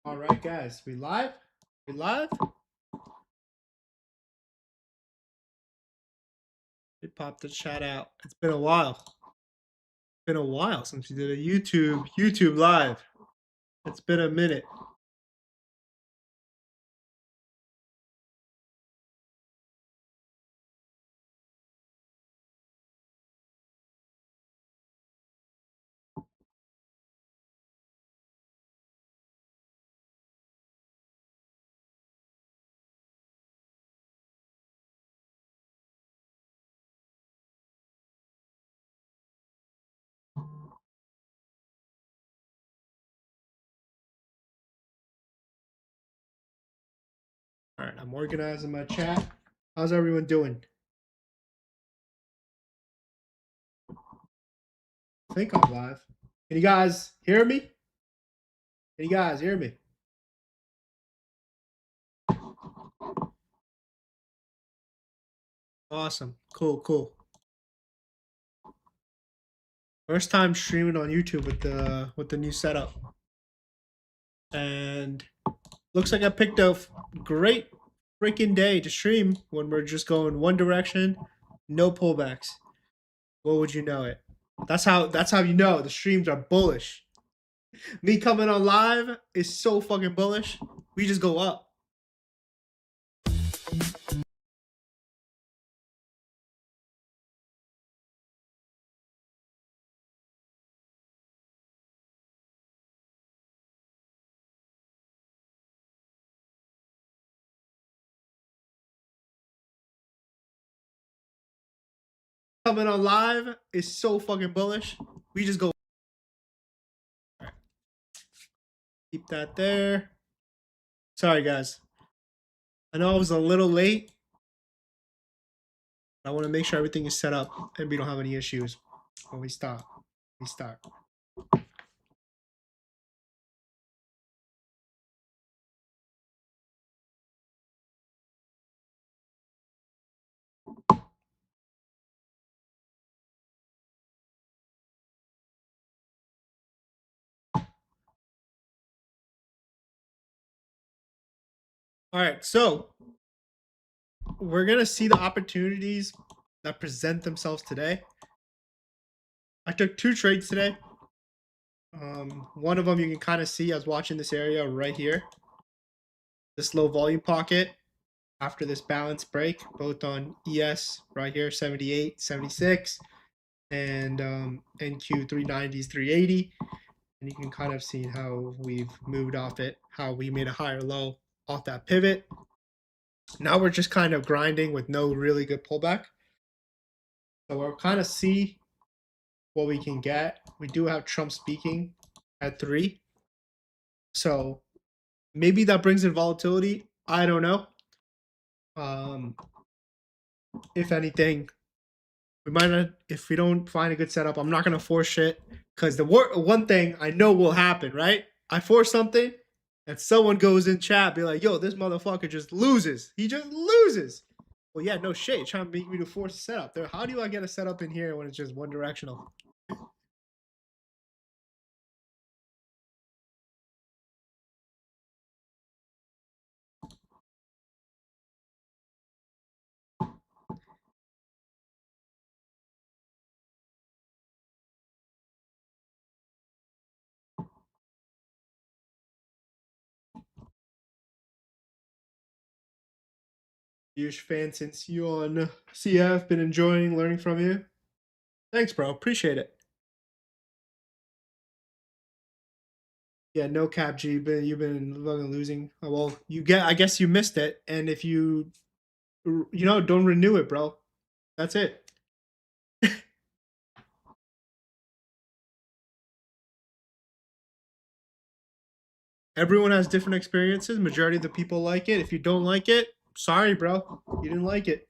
All right, guys, we live? We live? We popped the chat out. It's been a while. Been a while since we did a YouTube live. It's been a minute. All right, I'm organizing my chat. How's everyone doing? I think I'm live. Can you guys hear me? Can you guys hear me? Awesome. Cool. First time streaming on YouTube with the new setup. And looks like I picked a great freaking day to stream when we're just going one direction, no pullbacks. What would you know it? That's how you know the streams are bullish. Me coming on live is so fucking bullish. We just go up. Coming on live is so fucking bullish. We just go. Right. Keep that there. Sorry, guys. I know I was a little late. I want to make sure everything is set up and we don't have any issues when we start. We start. All right, so we're gonna see the opportunities that present themselves today. I took 2 trades today. One of them you can kind of see. I was watching this area right here, this low volume pocket after this balance break, both on ES right here, 78, 76, and NQ 390s, 380. And you can kind of see how we've moved off it, how we made a higher low off that pivot. Now we're just kind of grinding with no really good pullback. So we'll kind of see what we can get. We do have Trump speaking at 3. So maybe that brings in volatility. I don't know. Um, if anything, we might not. If we don't find a good setup, I'm not gonna force shit because the one thing I know will happen, right? I force something, and someone goes in chat, be like, "Yo, this motherfucker just loses. He just loses." Well, yeah, no shit. You're trying to make me to force a setup. There, how do I get a setup in here when it's just one directional? Yush fan since you on CF. Been enjoying learning from you. Thanks, bro. Appreciate it. Yeah, no cap, G. You've been losing. Well, you get. I guess you missed it. And if don't renew it, bro. That's it. Everyone has different experiences. Majority of the people like it. If you don't like it, sorry, bro. You didn't like it.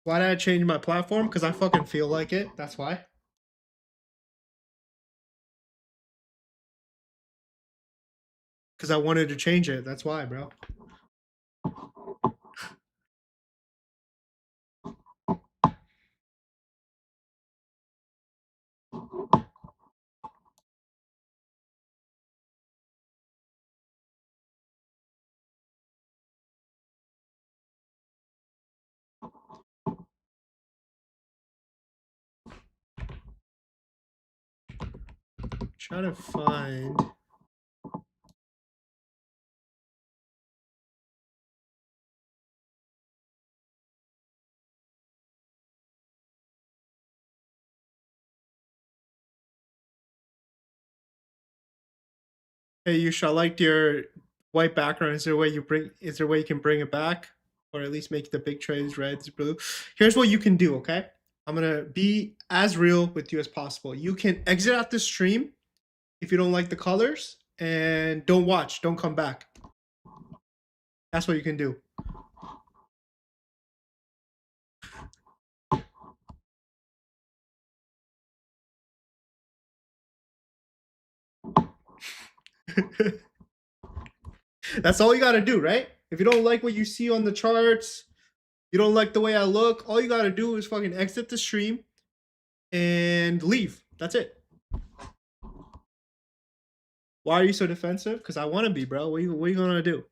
Why did I change my platform? Because I fucking feel like it. That's why. Because I wanted to change it. That's why, bro. Trying to find. Hey, Yush, I liked your white background. Is there a way you bring? Is there a way you can bring it back, or at least make the big trays reds, blue? Here's what you can do. Okay, I'm gonna be as real with you as possible. You can exit out the stream if you don't like the colors, and don't watch. Don't come back. That's what you can do. That's all you gotta do, right? If you don't like what you see on the charts, you don't like the way I look, all you gotta do is fucking exit the stream and leave. That's it. Why are you so defensive? Because I want to be, bro. What are you gonna do?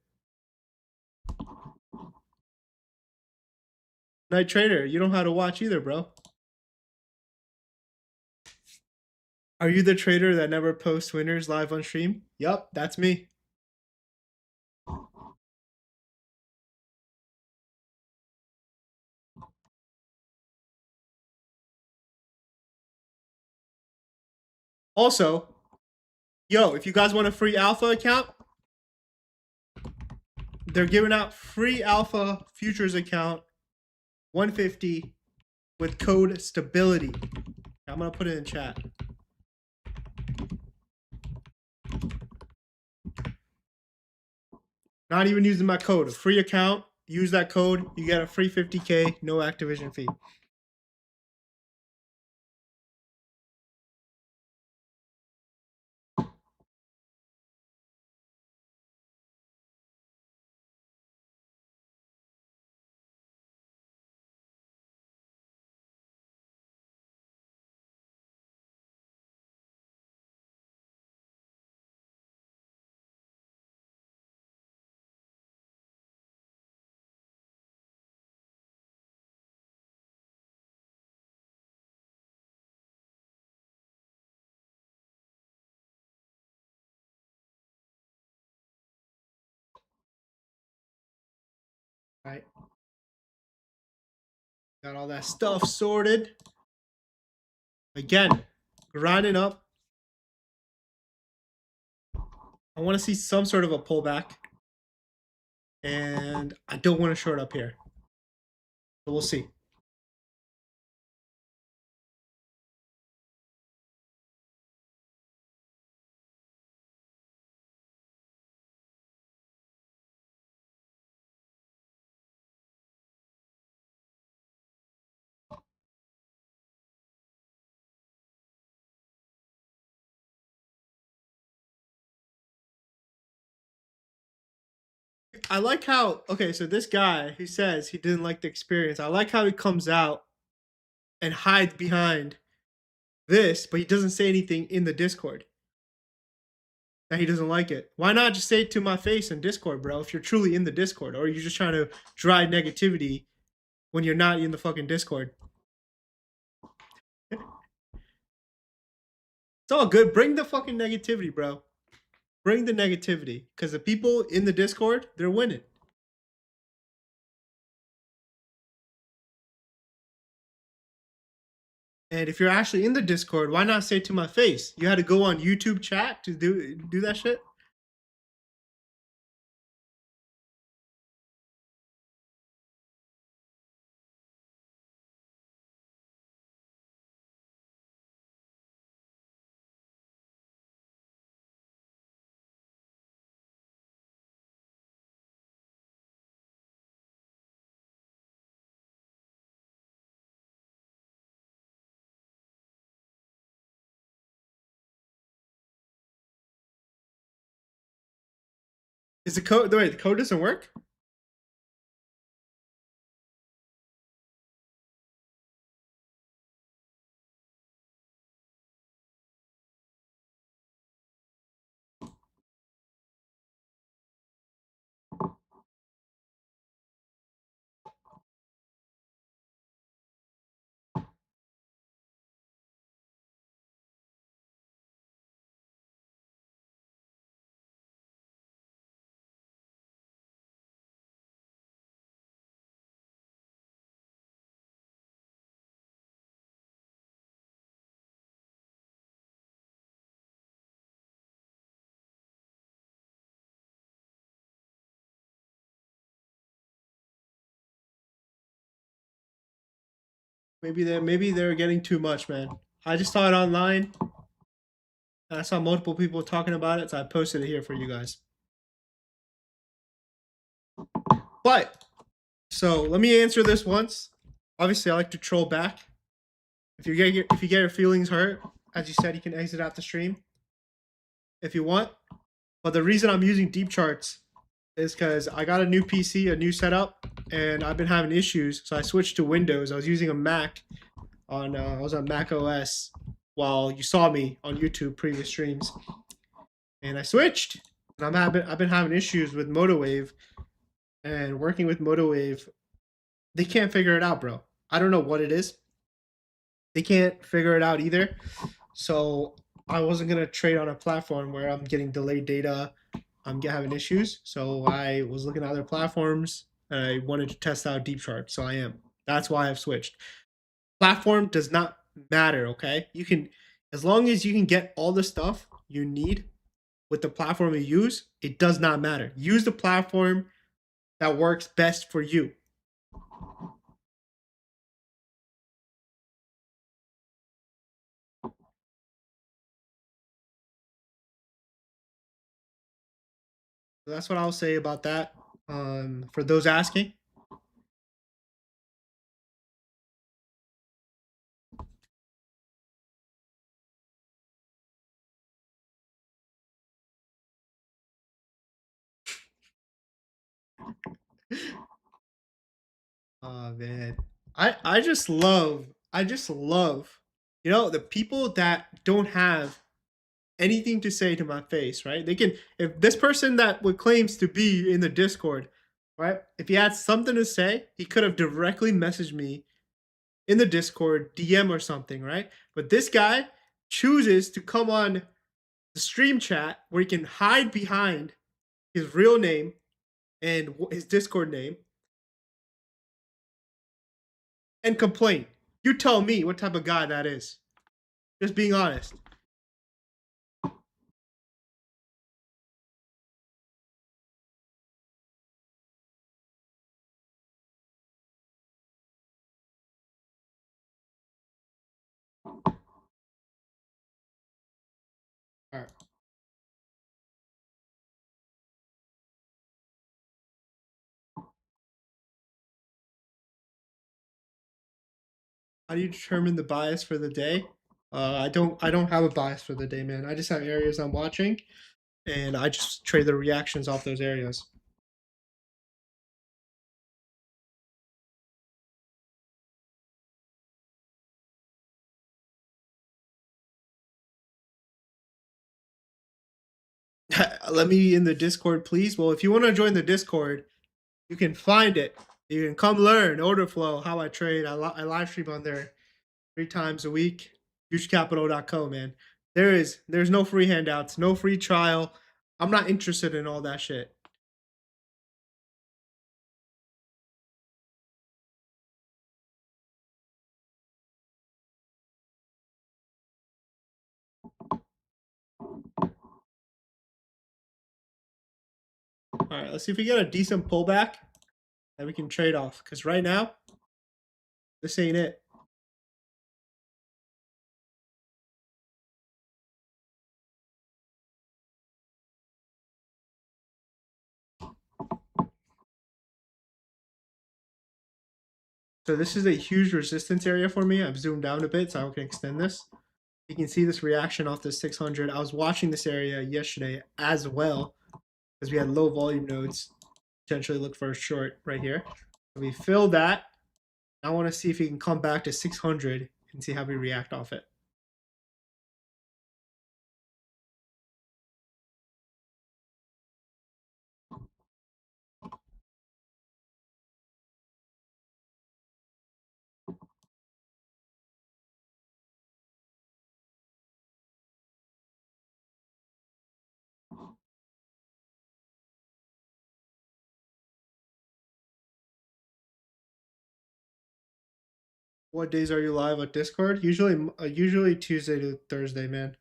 Night Trader, you don't know how to watch either, bro. Are you the trader that never posts winners live on stream? Yup, that's me. Also, yo, if you guys want a free alpha account, they're giving out free alpha futures account 150 with code stability. I'm gonna put it in chat. Not even using my code. A free account. Use that code. You get a free 50K, no Activision fee. All right. Got all that stuff sorted. Again, grinding up. I want to see some sort of a pullback. And I don't want to short up here. So we'll see. I like how, okay, so this guy who says he didn't like the experience, I like how he comes out and hides behind this, but he doesn't say anything in the Discord that he doesn't like it. Why not just say it to my face in Discord, bro, if you're truly in the Discord, or you're just trying to drive negativity when you're not in the fucking Discord? It's all good. Bring the fucking negativity, bro. Bring the negativity. Because the people in the Discord, they're winning. And if you're actually in the Discord, why not say it to my face? You had to go on YouTube chat to do that shit? Is the code? Wait, the code doesn't work. Maybe they're getting too much, man. I just saw it online. And I saw multiple people talking about it, so I posted it here for you guys. But so let me answer this once. Obviously, I like to troll back. If you get your feelings hurt, as you said, you can exit out the stream if you want. But the reason I'm using deep charts is because I got a new PC, a new setup, and I've been having issues. So I switched to Windows. I was using a Mac I was on Mac OS while you saw me on YouTube previous streams, and I switched. And I've been having issues with MotoWave, and working with MotoWave, they can't figure it out, bro. I don't know what it is. They can't figure it out either. So I wasn't gonna trade on a platform where I'm getting delayed data. I'm having issues. So I was looking at other platforms. And I wanted to test out Deep Chart, so I am. That's why I've switched. Platform does not matter. Okay, you can, as long as you can get all the stuff you need with the platform you use, it does not matter. Use the platform that works best for you. So that's what I'll say about that. For those asking, oh man, I just love the people that don't have anything to say to my face, right? They can, if this person that would claims to be in the Discord, right? If he had something to say, he could have directly messaged me in the Discord, DM or something, right? But this guy chooses to come on the stream chat where he can hide behind his real name and his Discord name and complain. You tell me what type of guy that is. Just being honest. All right. How do you determine the bias for the day? I don't have a bias for the day, man. I just have areas I'm watching, and I just trade the reactions off those areas. Let me in the Discord, please. Well, if you want to join the Discord, you can find it. You can come learn order flow, how I trade. I live stream on there 3 times a week. Hugecapital.co, man. There's no free handouts, no free trial. I'm not interested in all that shit. All right, let's see if we get a decent pullback that we can trade off. Because right now, this ain't it. So this is a huge resistance area for me. I've zoomed down a bit so I can extend this. You can see this reaction off the 600. I was watching this area yesterday as well. because we had low volume nodes. Potentially look for a short right here. So we fill that. I want to see if he can come back to 600 and see how we react off it. What days are you live on Discord? Usually Tuesday to Thursday, man.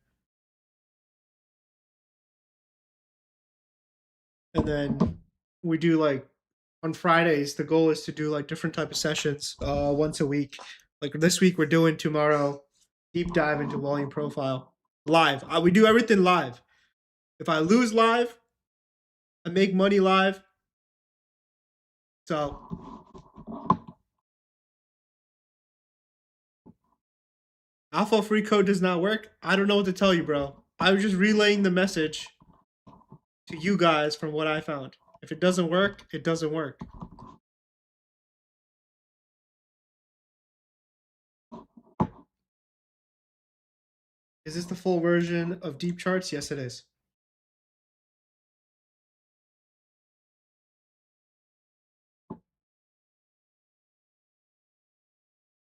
And then we do like on Fridays. The goal is to do like different type of sessions once a week. Like this week, we're doing tomorrow deep dive into volume profile live. We do everything live. If I lose live, I make money live. So alpha free code does not work. I don't know what to tell you, bro. I was just relaying the message to you guys from what I found. If it doesn't work, it doesn't work. Is this the full version of deep charts? Yes, it is.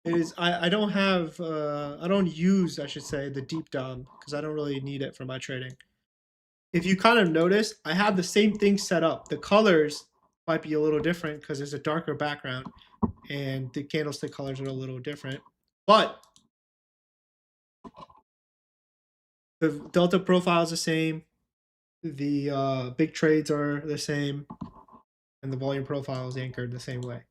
It is. I don't have. I don't use. I should say the deep down because I don't really need it for my trading. If you kind of notice, I have the same thing set up. The colors might be a little different because there's a darker background, and the candlestick colors are a little different. But the delta profile is the same. The big trades are the same, and the volume profile is anchored the same way.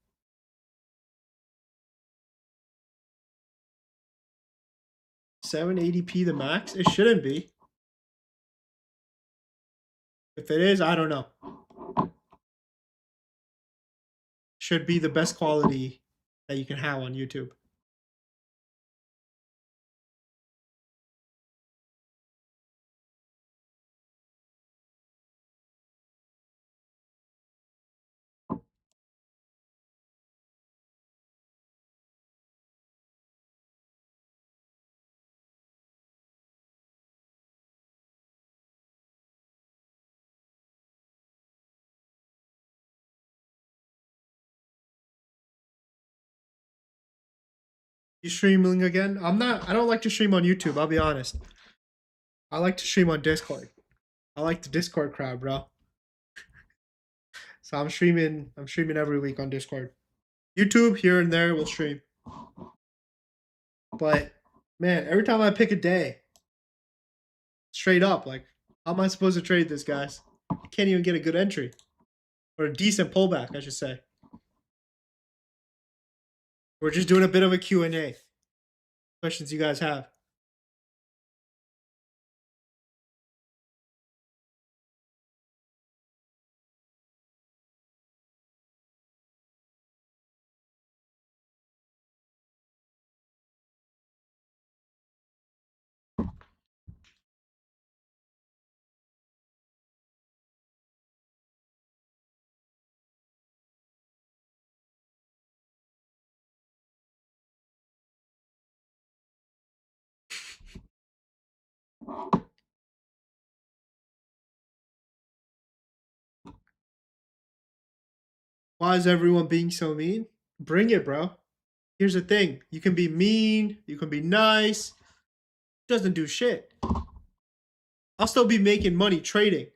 780p the max? It shouldn't be. If it is, I don't know. Should be the best quality that you can have on YouTube. You streaming again? I'm not. I don't like to stream on YouTube. I'll be honest. I like to stream on Discord. I like the Discord crowd, bro. So I'm streaming. I'm streaming every week on Discord. YouTube here and there will stream. But man, every time I pick a day, straight up, like, how am I supposed to trade this, guys? I can't even get a good entry or a decent pullback, I should say. We're just doing a bit of a Q&A. Questions you guys have. Why is everyone being so mean? Bring it, bro. Here's the thing. You can be mean, you can be nice. It doesn't do shit. I'll still be making money trading.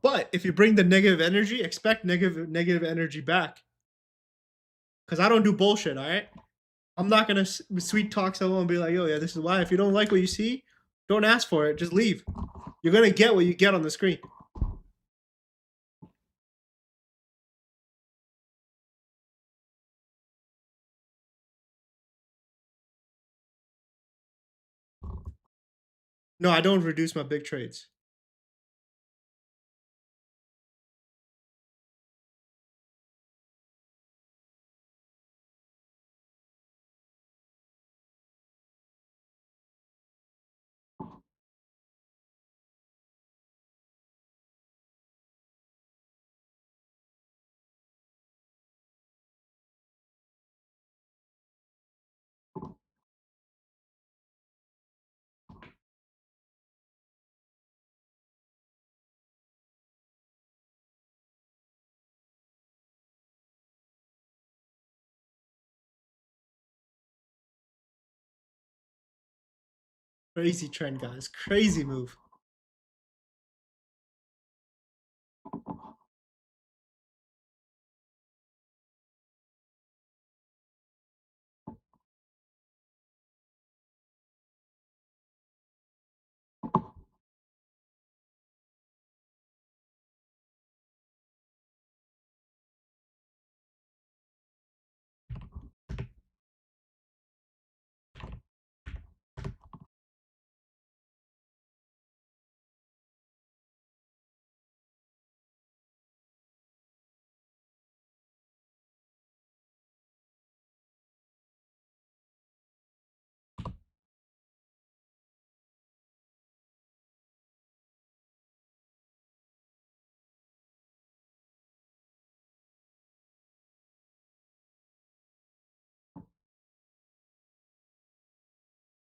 But if you bring the negative energy, expect negative energy back. Because I don't do bullshit, all right? I'm not going to sweet talk someone and be like, oh, yeah, this is why. If you don't like what you see, don't ask for it. Just leave. You're going to get what you get on the screen. No, I don't reduce my big trades. Crazy trend, guys. Crazy move.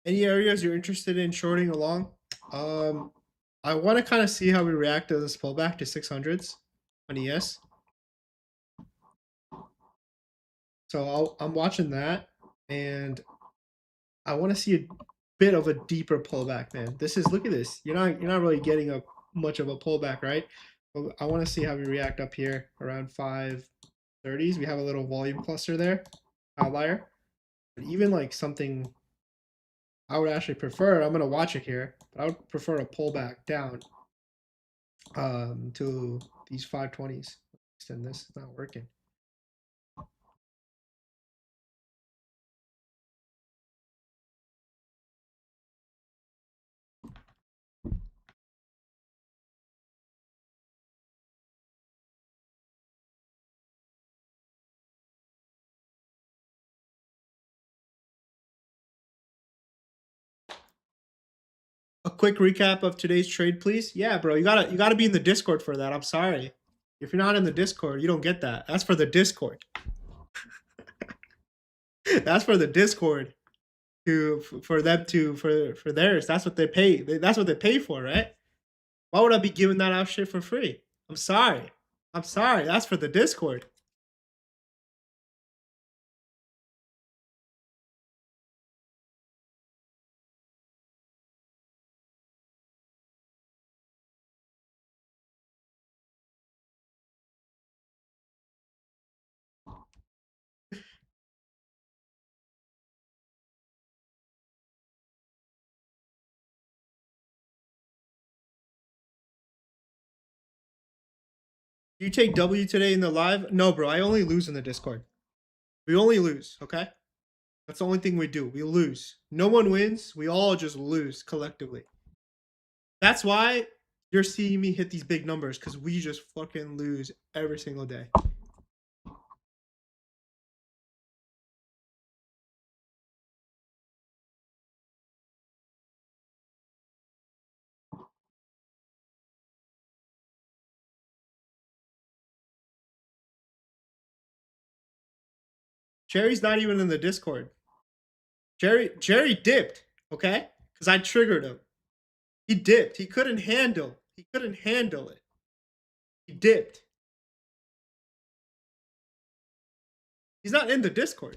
Any areas you're interested in shorting along? Um, I want to kind of see how we react to this pullback to 600s on ES. So I'm watching that, and I want to see a bit of a deeper pullback, man. This is look at this. You're not really getting a much of a pullback, right? But I want to see how we react up here around 530s. We have a little volume cluster there, outlier. But even like something I would actually prefer, I'm gonna watch it here, but I would prefer a pullback down to these 520s. Extend this, it's not working. A quick recap of today's trade, please. Yeah, bro, you gotta be in the Discord for that. I'm sorry. If you're not in the Discord, you don't get that. That's for the Discord. That's for the Discord to for them to for theirs. That's what they pay. That's what they pay for, right? Why would I be giving that out shit for free? I'm sorry. I'm sorry. That's for the Discord. You take W today in the live? No, bro. I only lose in the Discord. We only lose, okay? That's the only thing we do. We lose. No one wins. We all just lose collectively. That's why you're seeing me hit these big numbers because we just fucking lose every single day. Jerry's not even in the Discord. Jerry dipped, okay? Because I triggered him. He dipped. He couldn't handle. He couldn't handle it. He dipped. He's not in the Discord.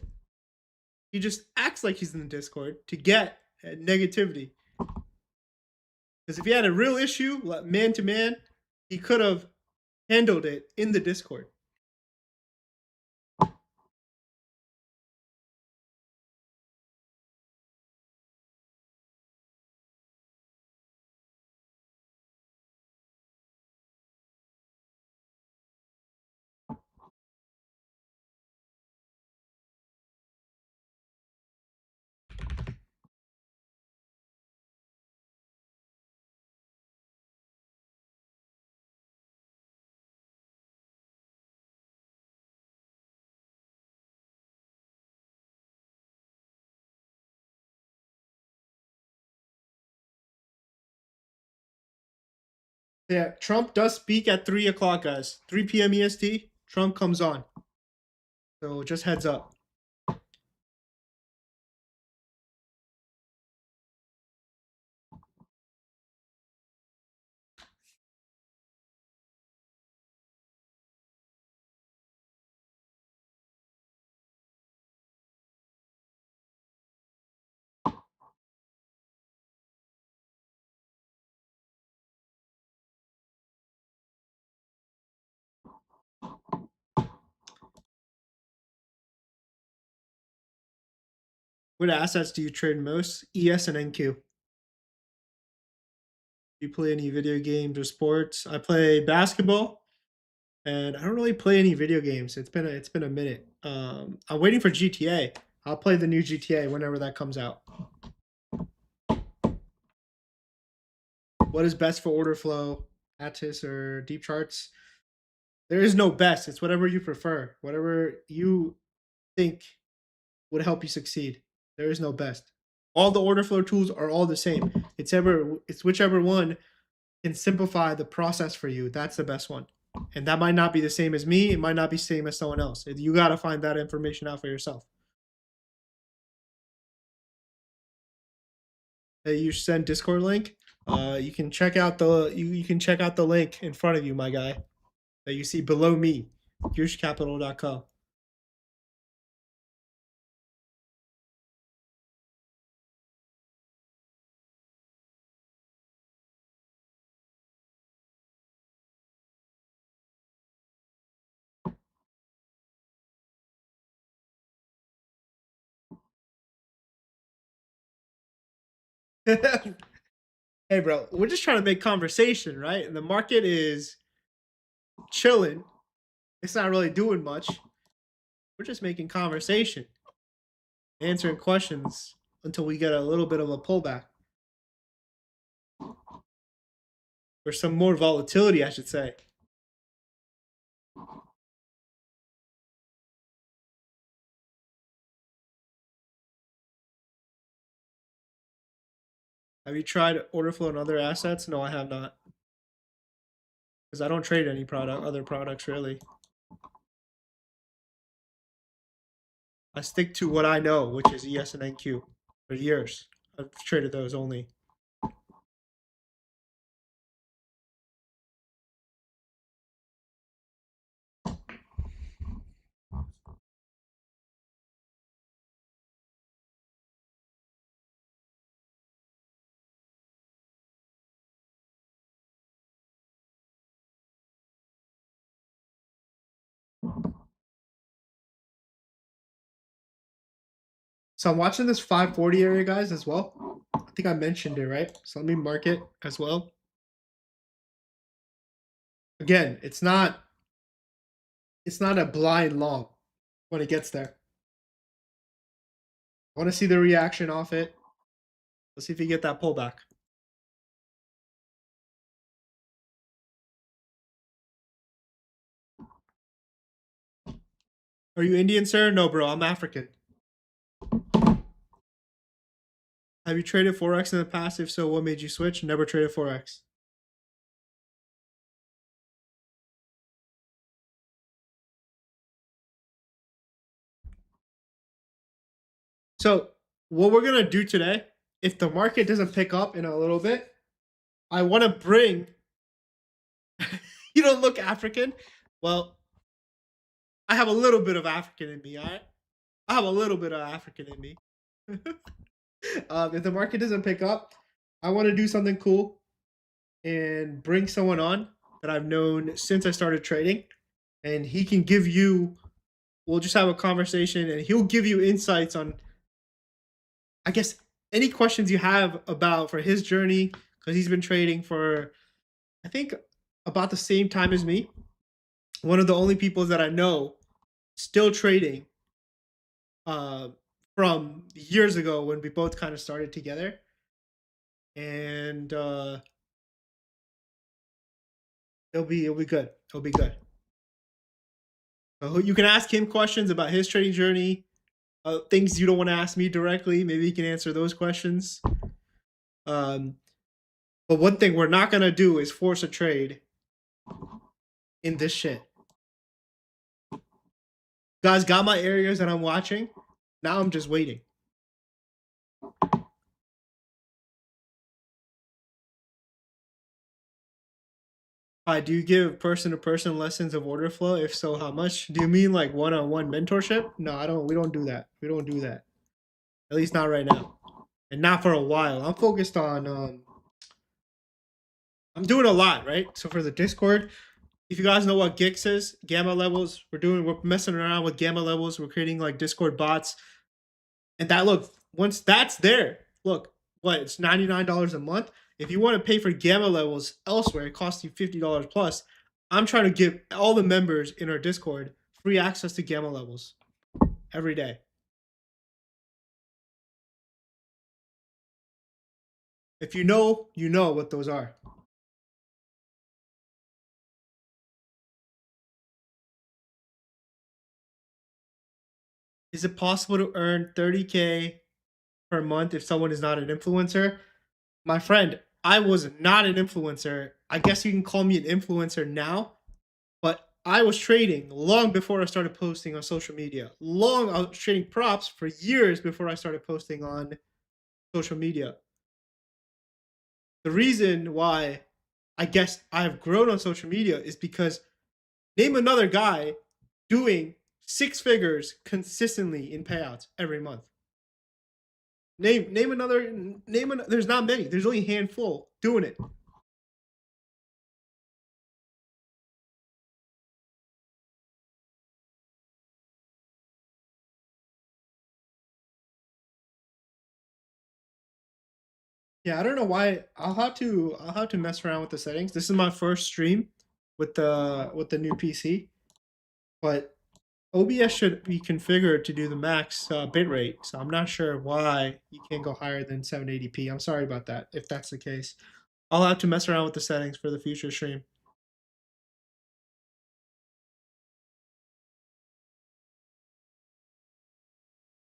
He just acts like he's in the Discord to get negativity. Because if he had a real issue, man to man, he could have handled it in the Discord. Yeah, Trump does speak at 3 o'clock, guys. 3 p.m. EST. Trump comes on. So just heads up. What assets do you trade most? ES and NQ. Do you play any video games or sports? I play basketball, and I don't really play any video games. It's been a minute. I'm waiting for GTA. I'll play the new GTA whenever that comes out. What is best for order flow, Attis or deep charts? There is no best. It's whatever you prefer. Whatever you think would help you succeed. There is no best. All the order flow tools are all the same. It's whichever one can simplify the process for you. That's the best one. And that might not be the same as me. It might not be the same as someone else. You got to find that information out for yourself. Hey, you send Discord link. You can check out the link in front of you, my guy, that you see below me, yushcapital.co. Hey, bro, we're just trying to make conversation, right? And the market is chilling. It's not really doing much. We're just making conversation, answering questions until we get a little bit of a pullback. Or some more volatility, I should say. Have you tried order flow and other assets? No, I have not. Because I don't trade any other products really. I stick to what I know, which is ES and NQ for years. I've traded those only. So I'm watching this 540 area, guys, as well. I think I mentioned it, right? So let me mark it as well. Again, it's not a blind long when it gets there. I want to see the reaction off it. Let's see if you get that pullback. Are you Indian, sir? No, bro. I'm African. Have you traded Forex in the past? If so, what made you switch? Never traded Forex. So what we're going to do today, if the market doesn't pick up in a little bit, I want to bring... You don't look African? Well, I have a little bit of African in me, all right? I have a little bit of African in me. If the market doesn't pick up, I want to do something cool and bring someone on that I've known since I started trading. And he can give you, we'll just have a conversation and he'll give you insights on, I guess, any questions you have about for his journey, because he's been trading for, I think, about the same time as me. One of the only people that I know still trading from years ago when we both kind of started together. And it'll be good. It'll be good. So you can ask him questions about his trading journey, things you don't want to ask me directly. Maybe he can answer those questions. But one thing we're not gonna do is force a trade in this shit. Guys got my areas that I'm watching. Now I'm just waiting. Do you give person-to-person lessons of order flow? If so, how much? Do you mean like one-on-one mentorship? No, I don't. We don't do that. We don't do that. At least not right now, and not for a while. I'm focused on. I'm doing a lot, right? So for the Discord, if you guys know what GIX is, gamma levels, we're messing around with gamma levels. We're creating like Discord bots, and that looked once that's there, look, what it's $99 a month. If you want to pay for gamma levels elsewhere, it costs you $50 plus. I'm trying to give all the members in our Discord free access to gamma levels every day. If you know, you know what those are. Is it possible to earn 30K per month if someone is not an influencer? My friend, I was not an influencer. I guess you can call me an influencer now, but I was trading long before I started posting on social media. I was trading props for years before I started posting on social media. The reason why I guess I have grown on social media is because name another guy doing six figures consistently in payouts every month. Name another there's not many. There's only a handful doing it. Yeah, I don't know why. I'll have to mess around with the settings. This is my first stream with the new PC, but OBS should be configured to do the max bitrate. So I'm not sure why you can't go higher than 780p. I'm sorry about that if that's the case. I'll have to mess around with the settings for the future stream.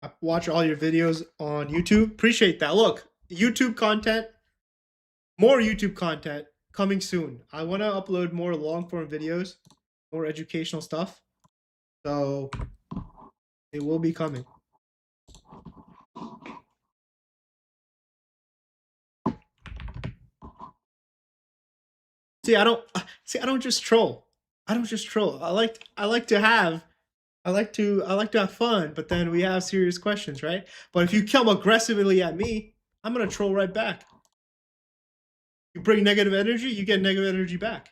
I watch all your videos on YouTube. Appreciate that. Look, YouTube content, more YouTube content coming soon. I want to upload more long form videos, more educational stuff. So it will be coming. See, I don't just troll. I don't just troll. I like to have fun, but then we have serious questions, right? But if you come aggressively at me, I'm gonna troll right back. You bring negative energy, you get negative energy back.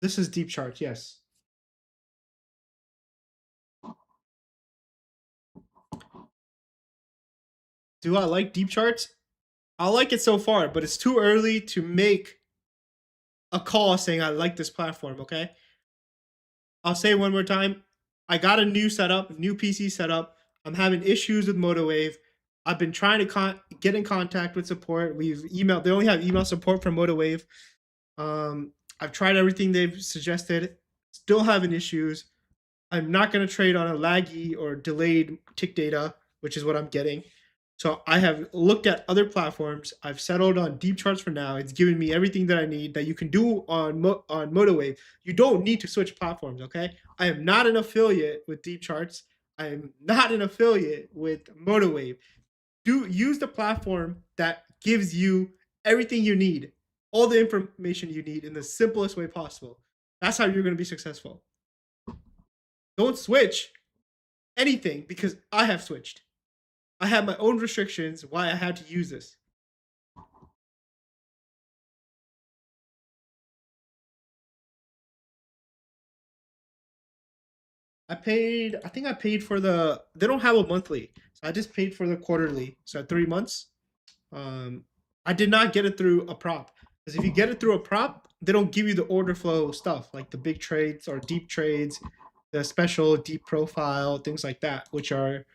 This is deep charts, yes. Do I like deep charts? I like it so far, but it's too early to make a call saying I like this platform, okay? I'll say it one more time. I got a new setup, new PC setup. I'm having issues with MotoWave. I've been trying to get in contact with support. We've emailed. They only have email support for MotoWave. I've tried everything they've suggested. Still having issues. I'm not going to trade on a laggy or delayed tick data, which is what I'm getting. So I have looked at other platforms. I've settled on Deep Charts for now. It's giving me everything that I need that you can do on MotoWave. You don't need to switch platforms, okay? I am not an affiliate with Deep Charts. I am not an affiliate with MotoWave. Do use the platform that gives you everything you need, all the information you need in the simplest way possible. That's how you're going to be successful. Don't switch anything because I have switched. I have my own restrictions why I had to use this. I think I paid for they don't have a monthly. So I just paid for the quarterly. So 3 months. Um, I did not get it through a prop. Because if you get it through a prop, they don't give you the order flow stuff like the big trades or deep trades, the special deep profile, things like that, which are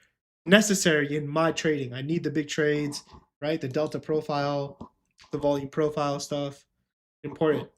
necessary in my trading. I need the big trades, right? The delta profile, the volume profile stuff. Important.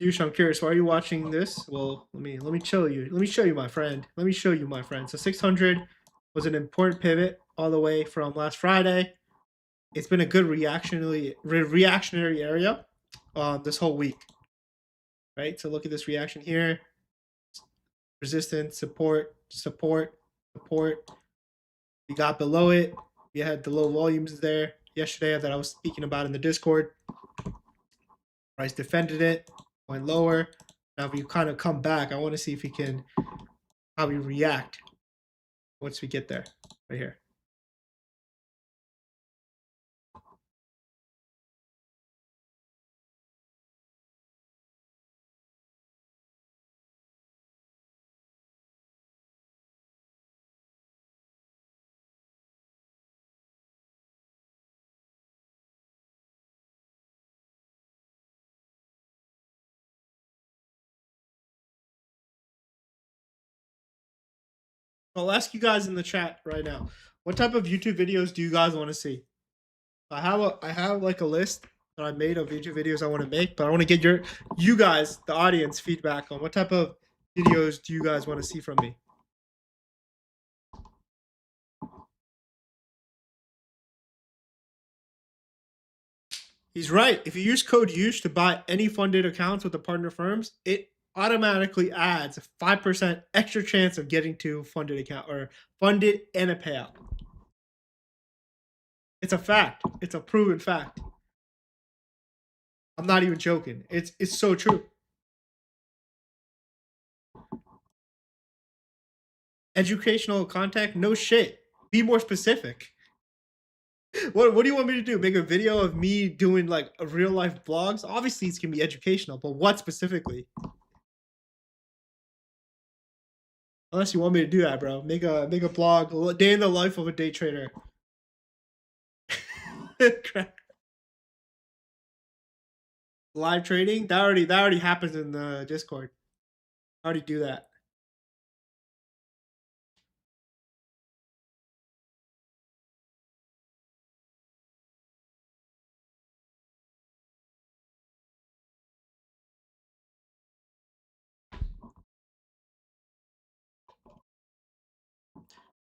Yush, I'm curious. Why are you watching this? Well, let me show you. Let me show you, my friend. Let me show you, my friend. So 600 was an important pivot all the way from last Friday. It's been a good reactionary area this whole week. right? So look at this reaction here. Resistance, support, support, support. We got below it. We had the low volumes there yesterday that I was speaking about in the Discord. Price defended it, went lower. Now if we kind of come back, I want to see if we can, how we react once we get there, right here. I'll ask you guys in the chat right now. What type of YouTube videos do you guys want to see? I have like a list that I made of YouTube videos I want to make, but I want to get you guys, the audience, feedback on what type of videos do you guys want to see from me? He's right. If you use code Yush to buy any funded accounts with the partner firms, it automatically adds a 5% extra chance of getting to funded account or funded and a payout. It's a fact. It's a proven fact. I'm not even joking. It's so true. Educational content? No shit. Be more specific. What do you want me to do? Make a video of me doing like a real life vlogs? Obviously it's gonna be educational, but what specifically? Unless you want me to do that, bro. Make a blog, day in the life of a day trader. Live trading? That already happens in the Discord. I already do that.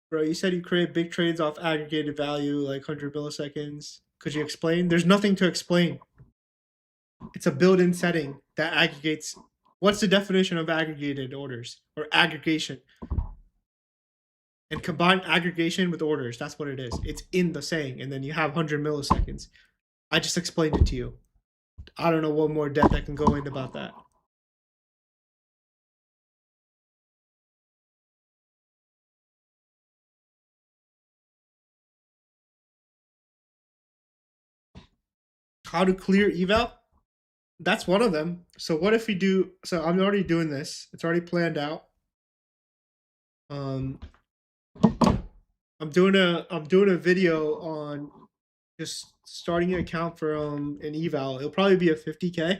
Bro, you said you create big trades off aggregated value, like 100 milliseconds. Could you explain? There's nothing to explain. It's a built-in setting that aggregates. What's the definition of aggregated orders or aggregation? And combine aggregation with orders. That's what it is. It's in the saying, and then you have 100 milliseconds. I just explained it to you. I don't know what more depth I can go in about that. How to clear eval? That's one of them. So what if we do? So I'm already doing this. It's already planned out. I'm doing a video on just starting an account for an eval. It'll probably be a 50K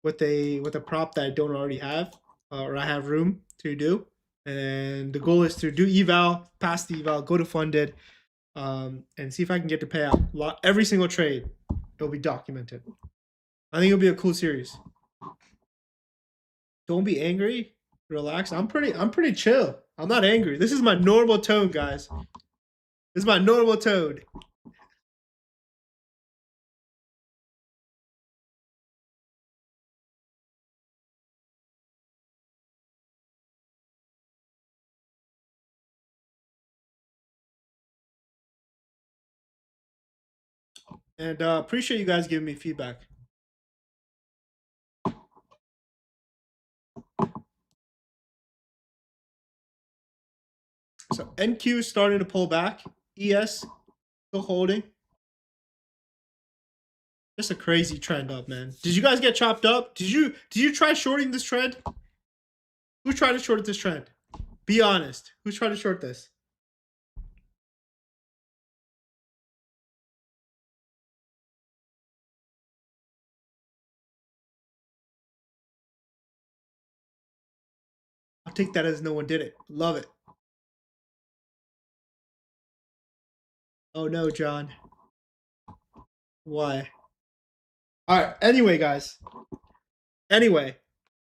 with a prop that I don't already have, or I have room to do. And the goal is to do eval, pass the eval, go to funded, and see if I can get to pay out every single trade. It'll be documented. I think it'll be a cool series. Don't be angry. Relax. I'm pretty chill. I'm not angry. This is my normal tone, guys. This is my normal tone. And appreciate you guys giving me feedback. So NQ is starting to pull back. ES still holding. Just a crazy trend up, man. Did you guys get chopped up? Did you try shorting this trend? Who tried to short this trend? Be honest. Who's trying to short this? I'll take that as no one did it. Love it. Oh no, John. Why? All right. Anyway, guys. Anyway,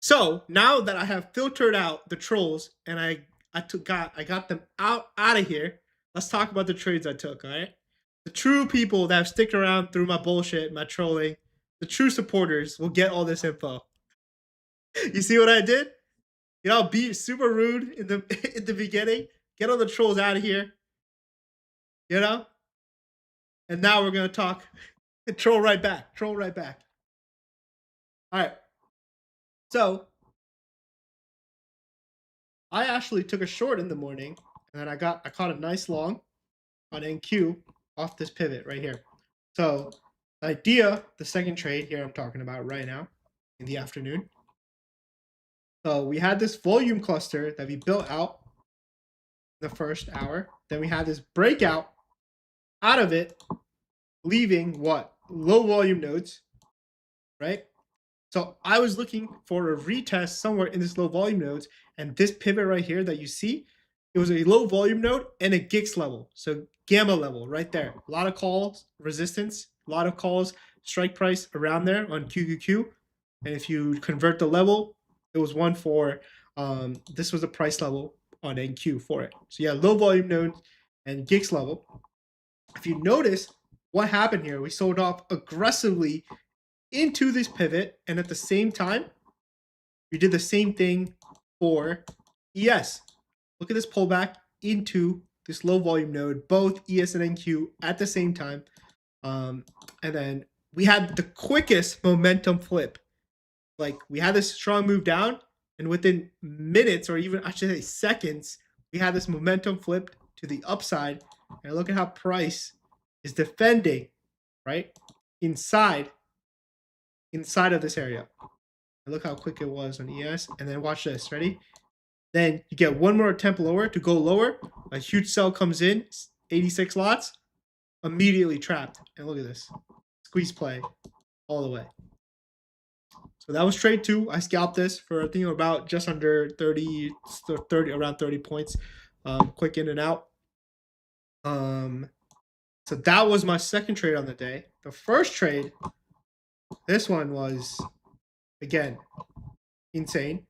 so now that I have filtered out the trolls and I got them out of here, let's talk about the trades I took. All right. The true people that have stick around through my bullshit, my trolling, the true supporters will get all this info. You see what I did? You know, be super rude in the in the beginning. Get all the trolls out of here. You know, and now we're gonna talk. Troll right back. Troll right back. All right. So I actually took a short in the morning, and then I caught a nice long on NQ off this pivot right here. So the idea, the second trade here I'm talking about right now in the afternoon. So we had this volume cluster that we built out the first hour. Then we had this breakout out of it, leaving what? Low volume nodes, right? So I was looking for a retest somewhere in this low volume nodes, and this pivot right here that you see, it was a low volume node and a GIX level. So gamma level right there. A lot of calls, resistance, a lot of calls, strike price around there on QQQ. And if you convert the level, it was one for, this was the price level on NQ for it. So yeah, low volume node and GIX level. If you notice what happened here, we sold off aggressively into this pivot, and at the same time, we did the same thing for ES. Look at this pullback into this low volume node, both ES and NQ at the same time. And then we had the quickest momentum flip. Like we had this strong move down, and within minutes, or even I should say seconds, we had this momentum flipped to the upside. And look at how price is defending, right? Inside of this area. And look how quick it was on ES. And then watch this. Ready? Then you get one more attempt lower to go lower. A huge sell comes in, 86 lots, immediately trapped. And look at this. Squeeze play all the way. So that was trade 2. I scalped this for I think about just under 30, around 30 points. Quick in and out. So that was my second trade on the day. The first trade, this one was, again, insane.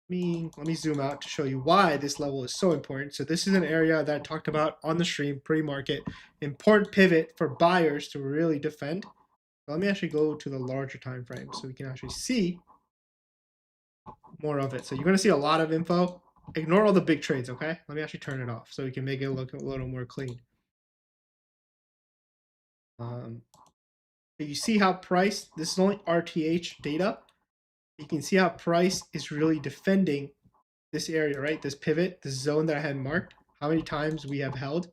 Let me zoom out to show you why this level is so important. So this is an area that I talked about on the stream, pre-market. Important pivot for buyers to really defend. So let me actually go to the larger time frame so we can actually see more of it. So you're going to see a lot of info. Ignore all the big trades, okay? Let me actually turn it off so we can make it look a little more clean. You see how price, this is only RTH data. You can see how price is really defending this area, right? This pivot, this zone that I had marked, how many times we have held.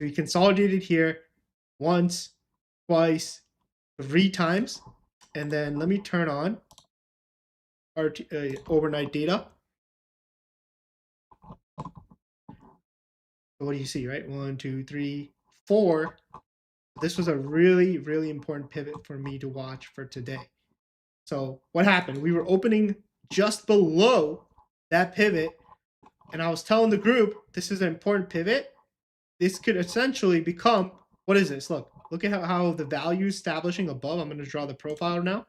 We consolidated here once, twice, 3 times. And then let me turn on our overnight data. So what do you see, right? 1, 2, 3, 4. This was a really, really important pivot for me to watch for today. So what happened? We were opening just below that pivot, and I was telling the group, this is an important pivot. This could essentially become, what is this? Look at how the value is establishing above. I'm going to draw the profile now.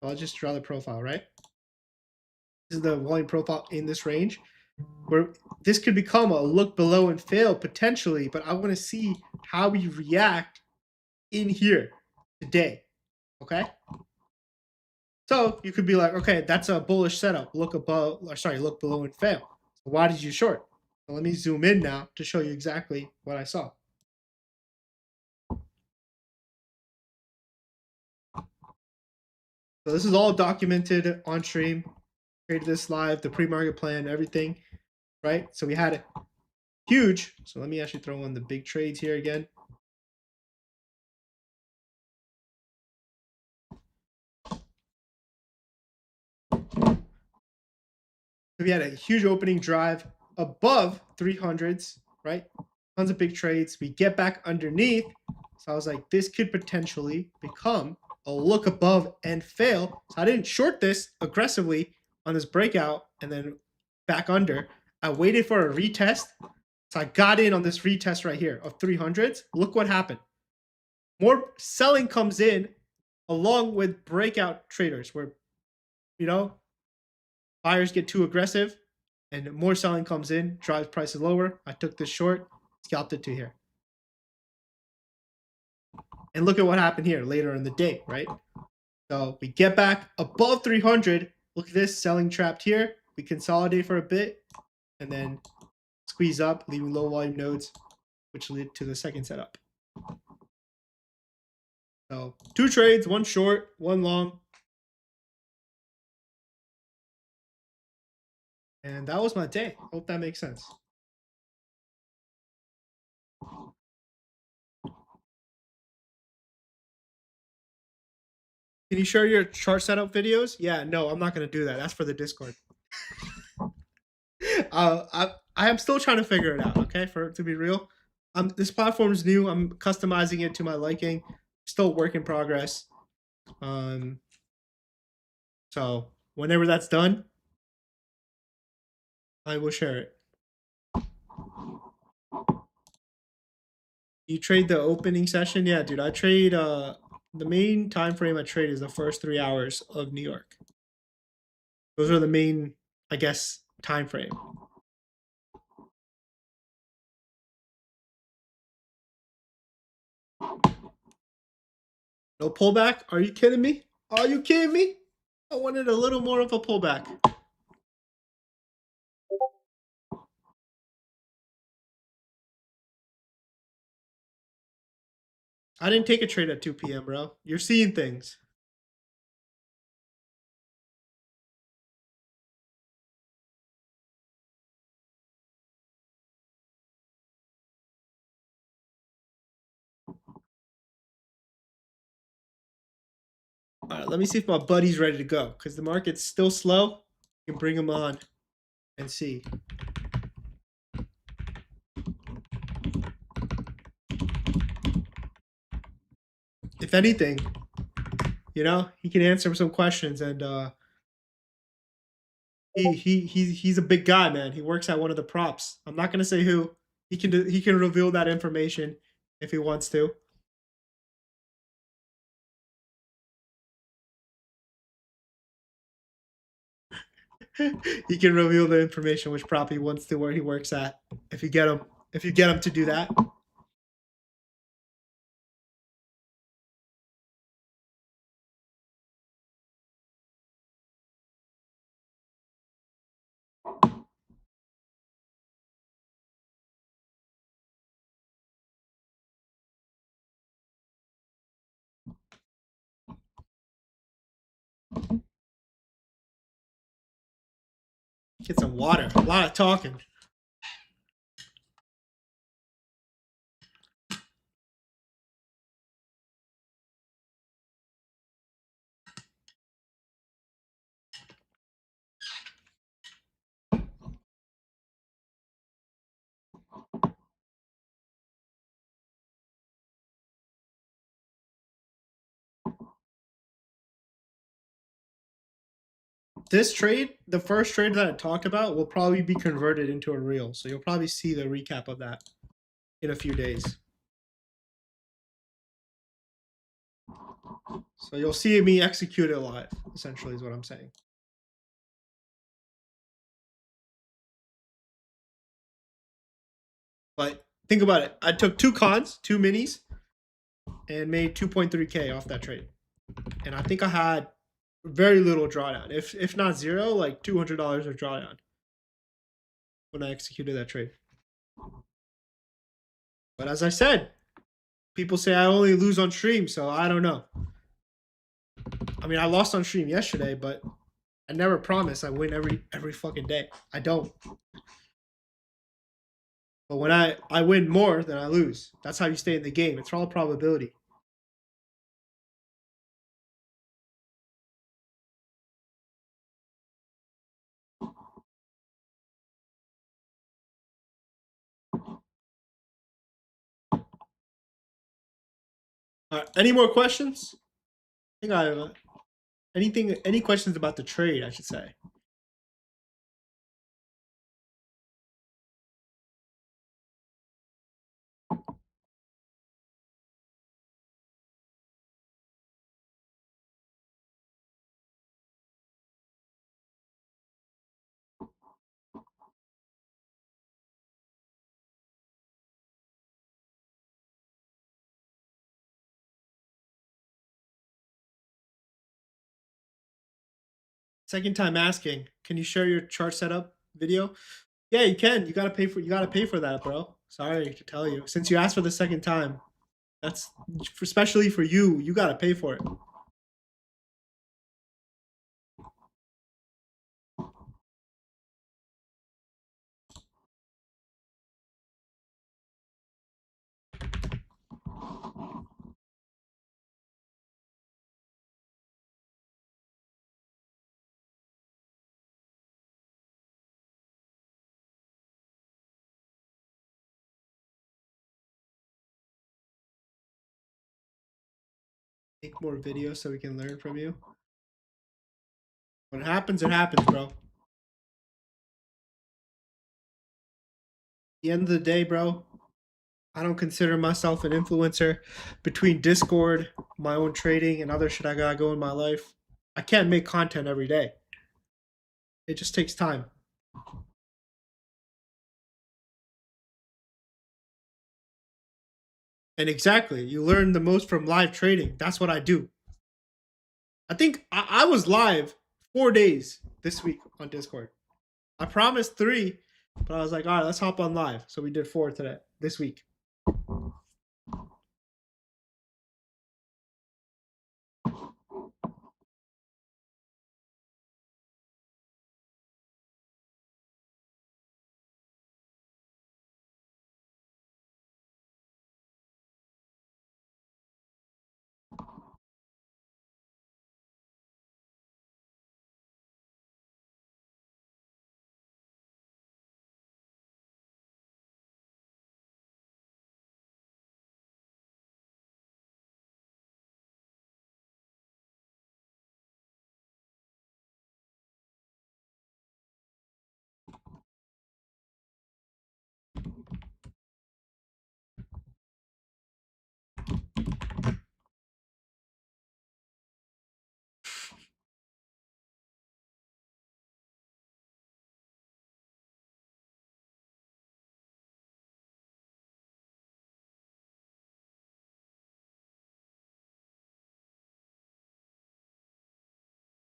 I'll just draw the profile, right? This is the volume profile in this range, where this could become a look below and fail potentially, but I want to see how we react in here today, okay? So you could be like, okay, that's a bullish setup. Look above, or sorry, look below and fail. So why did you short? So let me zoom in now to show you exactly what I saw. So this is all documented on stream. Created this live, the pre-market plan, everything, right? So we had it huge. So let me actually throw in the big trades here again. So we had a huge opening drive above 300s, right? Tons of big trades. We get back underneath. So I was like, this could potentially become a look above and fail. So I didn't short this aggressively on this breakout and then back under. I waited for a retest. So I got in on this retest right here of 300s. Look what happened. More selling comes in along with breakout traders where, you know, buyers get too aggressive and more selling comes in, drives prices lower. I took this short, scalped it to here. And look at what happened here later in the day, right? So we get back above 300. Look at this, selling trapped here. We consolidate for a bit and then squeeze up, leaving low volume nodes, which lead to the second setup. So 2 trades, 1 short, 1 long. And that was my day. Hope that makes sense. Can you share your chart setup videos? Yeah, no, I'm not going to do that. That's for the Discord. I am still trying to figure it out, okay, for it to be real. This platform is new. I'm customizing it to my liking. Still work in progress. So whenever that's done, I will share it. You trade the opening session? Yeah, dude. I trade the main time frame I trade is the first 3 hours of New York. Those are the main, I guess, time frame. No pullback? Are you kidding me? Are you kidding me? I wanted a little more of a pullback. I didn't take a trade at 2 p.m., bro. You're seeing things. All right, let me see if my buddy's ready to go because the market's still slow. You can bring him on and see. If anything, he can answer some questions, and he's a big guy, man. He works at one of the props. I'm not gonna say who. He can reveal that information if he wants to. He can reveal the information which prop he wants to, where he works at. If you get him to do that. Get some water. A lot of talking. This trade, the first trade that I talked about, will probably be converted into a reel. So you'll probably see the recap of that in a few days. So you'll see me execute it live, essentially, is what I'm saying. But think about it. I took 2 cons, 2 minis, and made 2.3K off that trade. And I think I had very little drawdown. If not zero, like $200 of drawdown when I executed that trade. But as I said, people say I only lose on stream, so I don't know. I mean, I lost on stream yesterday, but I never promise I win every fucking day. I don't. But when I win more than I lose. That's how you stay in the game. It's all probability. Any more questions? I think I have any questions about the trade, I should say. Second time asking. Can you share your chart setup video? Yeah, you can. You gotta pay for that, bro. Sorry to tell you. Since you asked for the second time, that's especially for you. You gotta pay for it. Make more videos so we can learn from you. When it happens, bro. At the end of the day, bro, I don't consider myself an influencer. Between Discord, my own trading, and other shit I gotta go in my life, I can't make content every day. It just takes time. And exactly, you learn the most from live trading. That's what I do. I think I was live 4 days this week on Discord. I promised 3, but I was like, all right, let's hop on live. So we did 4 today, this week.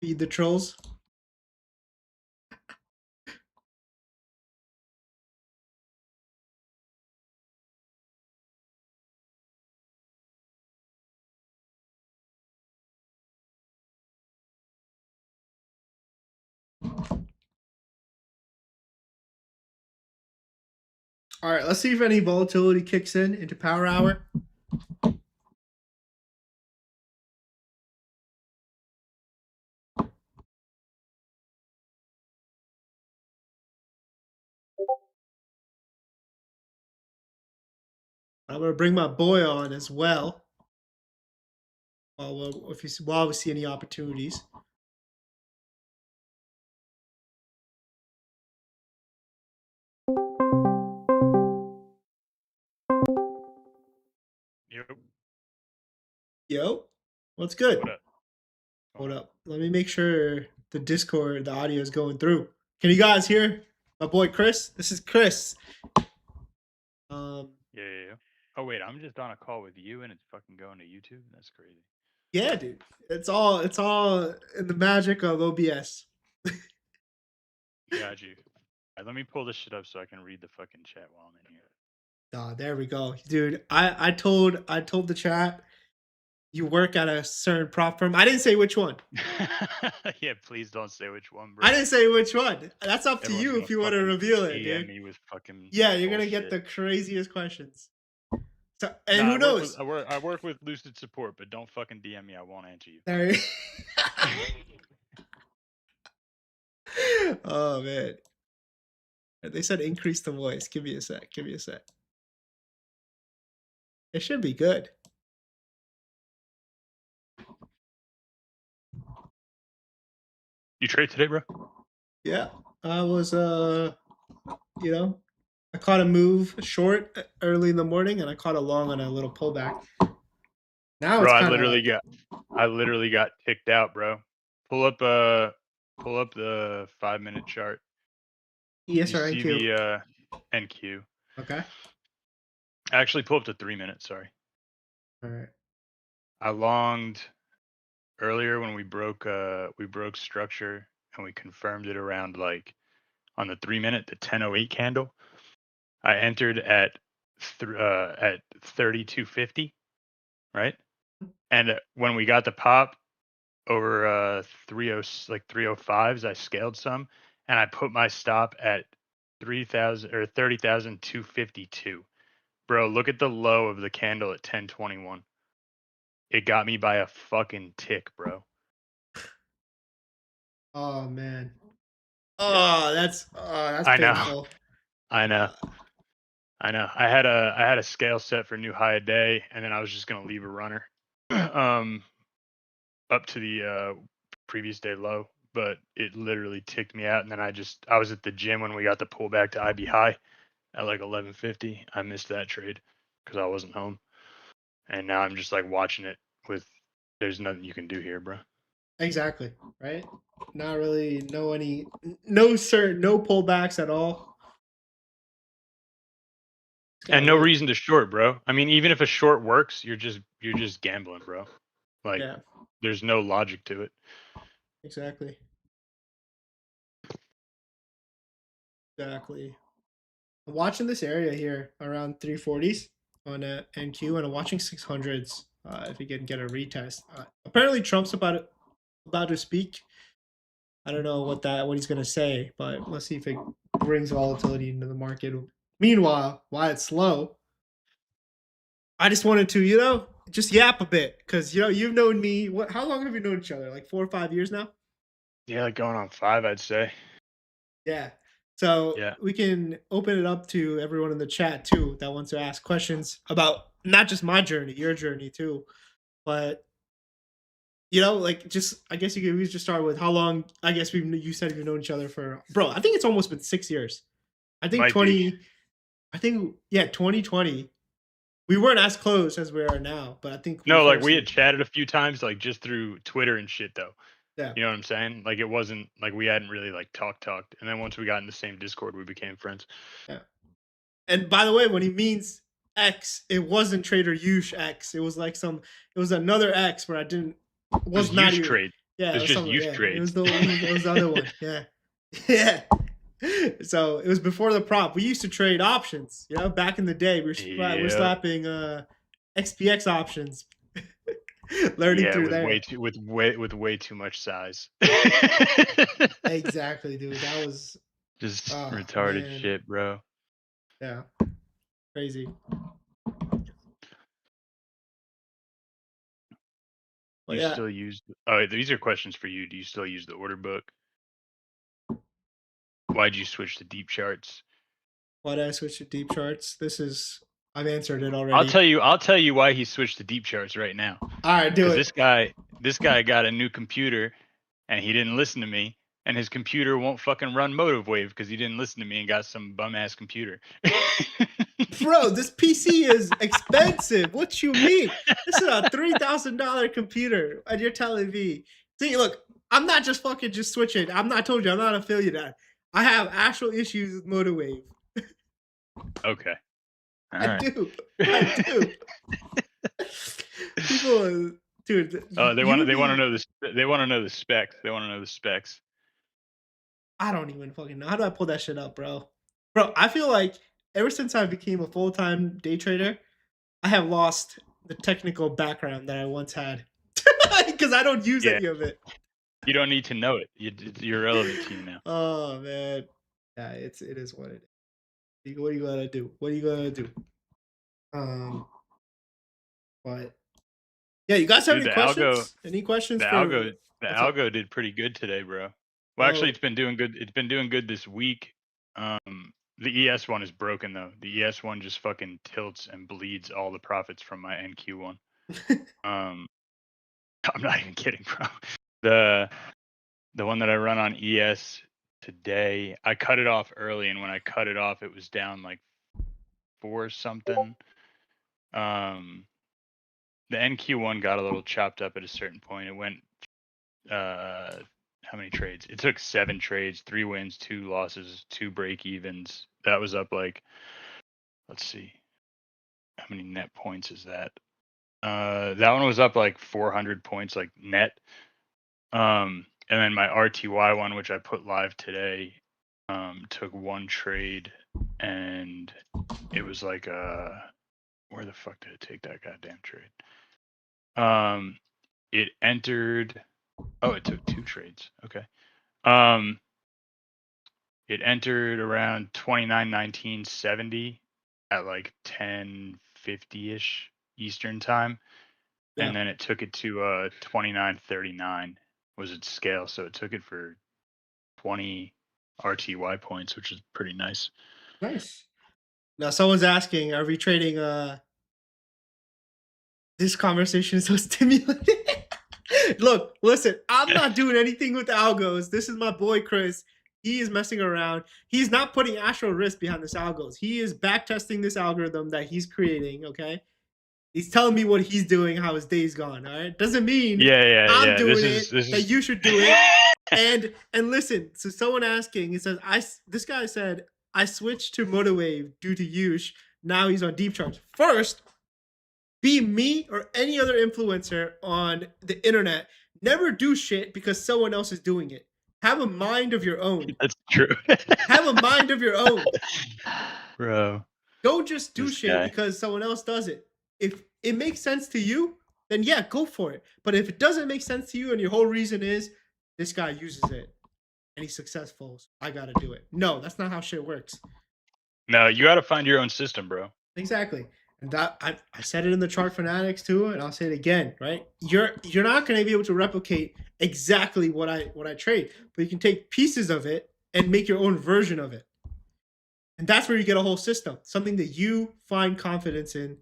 Feed the trolls. All right, let's see if any volatility kicks in into power hour. I'm gonna bring my boy on as well. While we see any opportunities. Yep. Yo, what's good? What up? Hold up. Let me make sure the Discord, the audio is going through. Can you guys hear my boy Chris? This is Chris. Yeah. Oh wait, I'm just on a call with you and it's fucking going to YouTube. That's crazy. Yeah, dude. It's all in the magic of OBS. Got you. Let me pull this shit up so I can read the fucking chat while I'm in here. Oh, there we go, dude. I told the chat you work at a certain prop firm. I didn't say which one. Yeah, please don't say which one, bro. I didn't say which one. That's up to Everyone's you gonna if you want to fucking reveal it, DM dude. me with fucking Yeah, you're gonna get bullshit. the craziest questions. So, and Nah, who knows? I work with Lucid Support, but don't fucking DM me. I won't answer you. There. Oh man. They said increase the voice. Give me a sec. Give me a sec. It should be good. You trade today, bro? Yeah. I was I caught a move short early in the morning and I caught a long on a little pullback. Now Bro, it's kind of I literally got kicked out, bro. Pull up the 5-minute chart. ES You or see NQ. the NQ. Okay. Actually, pull up to 3 minutes. Sorry, All right. I longed earlier when we broke structure and we confirmed it around like on the 3 minute, the 10:08 candle. I entered at 32.50, right? And when we got the pop over 305s, I scaled some, and I put my stop at 3,000 or 30,252. Bro, look at the low of the candle at 10:21. It got me by a fucking tick, bro. Oh man. Yeah, That's I know, painful. I know, Uh, I know. I had a scale set for new high a day, and then I was just gonna leave a runner, um, up to the previous day low, but it literally ticked me out. And then I was at the gym when we got the pullback to IB high at like 11:50. I missed that trade because I wasn't home, and now I'm just like watching it with. There's nothing you can do here, bro. exactly. Right. Not really. No sir. No pullbacks at all. Just And gotta no wait. reason to short, bro. I mean, even if a short works, you're just gambling, bro. Like, Yeah. there's no logic to it. Exactly. Exactly. I'm watching this area here around 340s on NQ, and I'm watching 600s. If he can get a retest. Apparently, Trump's about to speak. I don't know what he's gonna say, but let's see if it brings volatility into the market. Meanwhile, while it's slow, I just wanted to, just yap a bit because you've known me. What? How long have we known each other? Like 4 or 5 years now. Yeah, like going on 5, I'd say. Yeah. So Yeah. we can open it up to everyone in the chat too that wants to ask questions about not just my journey, your journey too, but like just I guess you could just start with how long. I guess you said we've known each other for, bro. I think it's almost been 6 years. I think Might be. 20. I think yeah, 2020. We weren't as close as we are now, but I think we No, like first. we had chatted a few times, like just through Twitter and shit, though. Yeah, You know what I'm saying? Like it wasn't like we hadn't really like talked, and then once we got in the same Discord, we became friends. yeah. And by the way, when he means X, it wasn't Trader Yush X. It was like it was another X where I didn't, It was was not use even, trade. yeah, It it was was just something, use yeah, trades. it was the other one, yeah, yeah. So it was before the prop. We used to trade options, back in the day. We're Yep. slapping XPX options, learning Yeah, through with there. way too much size. Exactly, dude. That was, Just oh retarded man, shit, bro. yeah, crazy. Do But you yeah, still use? Oh, these are questions for you. Do you still use the order book? Why'd you switch to deep charts? why did I switch to deep charts? I've answered it I'll already. tell you. I'll tell you why he switched to deep charts right now. All right, do Because it. this guy got a new computer, and he didn't listen to me, and his computer won't fucking run Motive Wave because he didn't listen to me and got some bum ass computer. Bro, this PC is expensive. What you mean? This is a $3,000 computer, and you're telling me. See, look, I'm not just fucking just switching. I told you, I'm not affiliate. I have actual issues with MotorWave. Okay. All I right. do. I do. People, dude, Oh, they you want to would they want to be. know this. They want to know the specs. They want to know the specs. I don't even fucking know. How do I pull that shit up, bro? Bro, I feel like ever since I became a full time day trader, I have lost the technical background that I once had because I don't use Yeah, any of it. you don't need to know it. It's irrelevant to you now. Oh man, yeah, it is what it is. What are you gonna do? What are you gonna do? Um, but yeah, you guys have Dude, any questions? Any questions the for algo, the what's up? algo did pretty good today, bro. Well, actually, Oh, it's been doing good. It's been doing good this week. The ES one is broken though. The ES one just fucking tilts and bleeds all the profits from my NQ one. Um, I'm not even kidding, bro. The the one that I run on ES today, I cut it off early, and when I cut it off, it was down like 4 something. Um, the NQ one got a little chopped up at a certain point. It went how many trades? It took 7 trades, 3 wins, 2 losses, 2 break evens. That was up like, let's see, how many net points is that? That one was up like 400 points, like net. And then my RTY one, which I put live today, took one trade, and it was like where the fuck did it take that goddamn trade? It entered. Oh, it took two trades. Okay. It entered around 29.1970 at like 10:50ish Eastern time, Yeah. and then it took it to 29.39 was its scale, so it took it for 20 RTY points, which is pretty nice. Nice. Now someone's asking, are we trading this conversation is so stimulating. Look, listen, I'm not doing anything with the algos. This is my boy Chris. He is messing around. He's not putting actual risk behind this algos. He is backtesting this algorithm that he's creating. Okay, he's telling me what he's doing, how his day's gone. All right, doesn't mean I'm Yeah. doing it that you should do it. And listen, so someone asking, he says, this guy said I switched to Motorwave due to Yush. Now he's on deep charge. First, be me or any other influencer on the internet. Never do shit because someone else is doing it. Have a mind of your own. That's true. Have a mind of your own. Bro, Don't just do this shit guy. because someone else does it. If it makes sense to you, then yeah, go for it. But if it doesn't make sense to you and your whole reason is this guy uses it and he's successful, so I gotta do it. No, that's not how shit works. No, you got to find your own system, bro. Exactly. And that I said it in the chart fanatics too, and I'll say it again, right? You're not gonna be able to replicate exactly what I trade, but you can take pieces of it and make your own version of it. And that's where you get a whole system, something that you find confidence in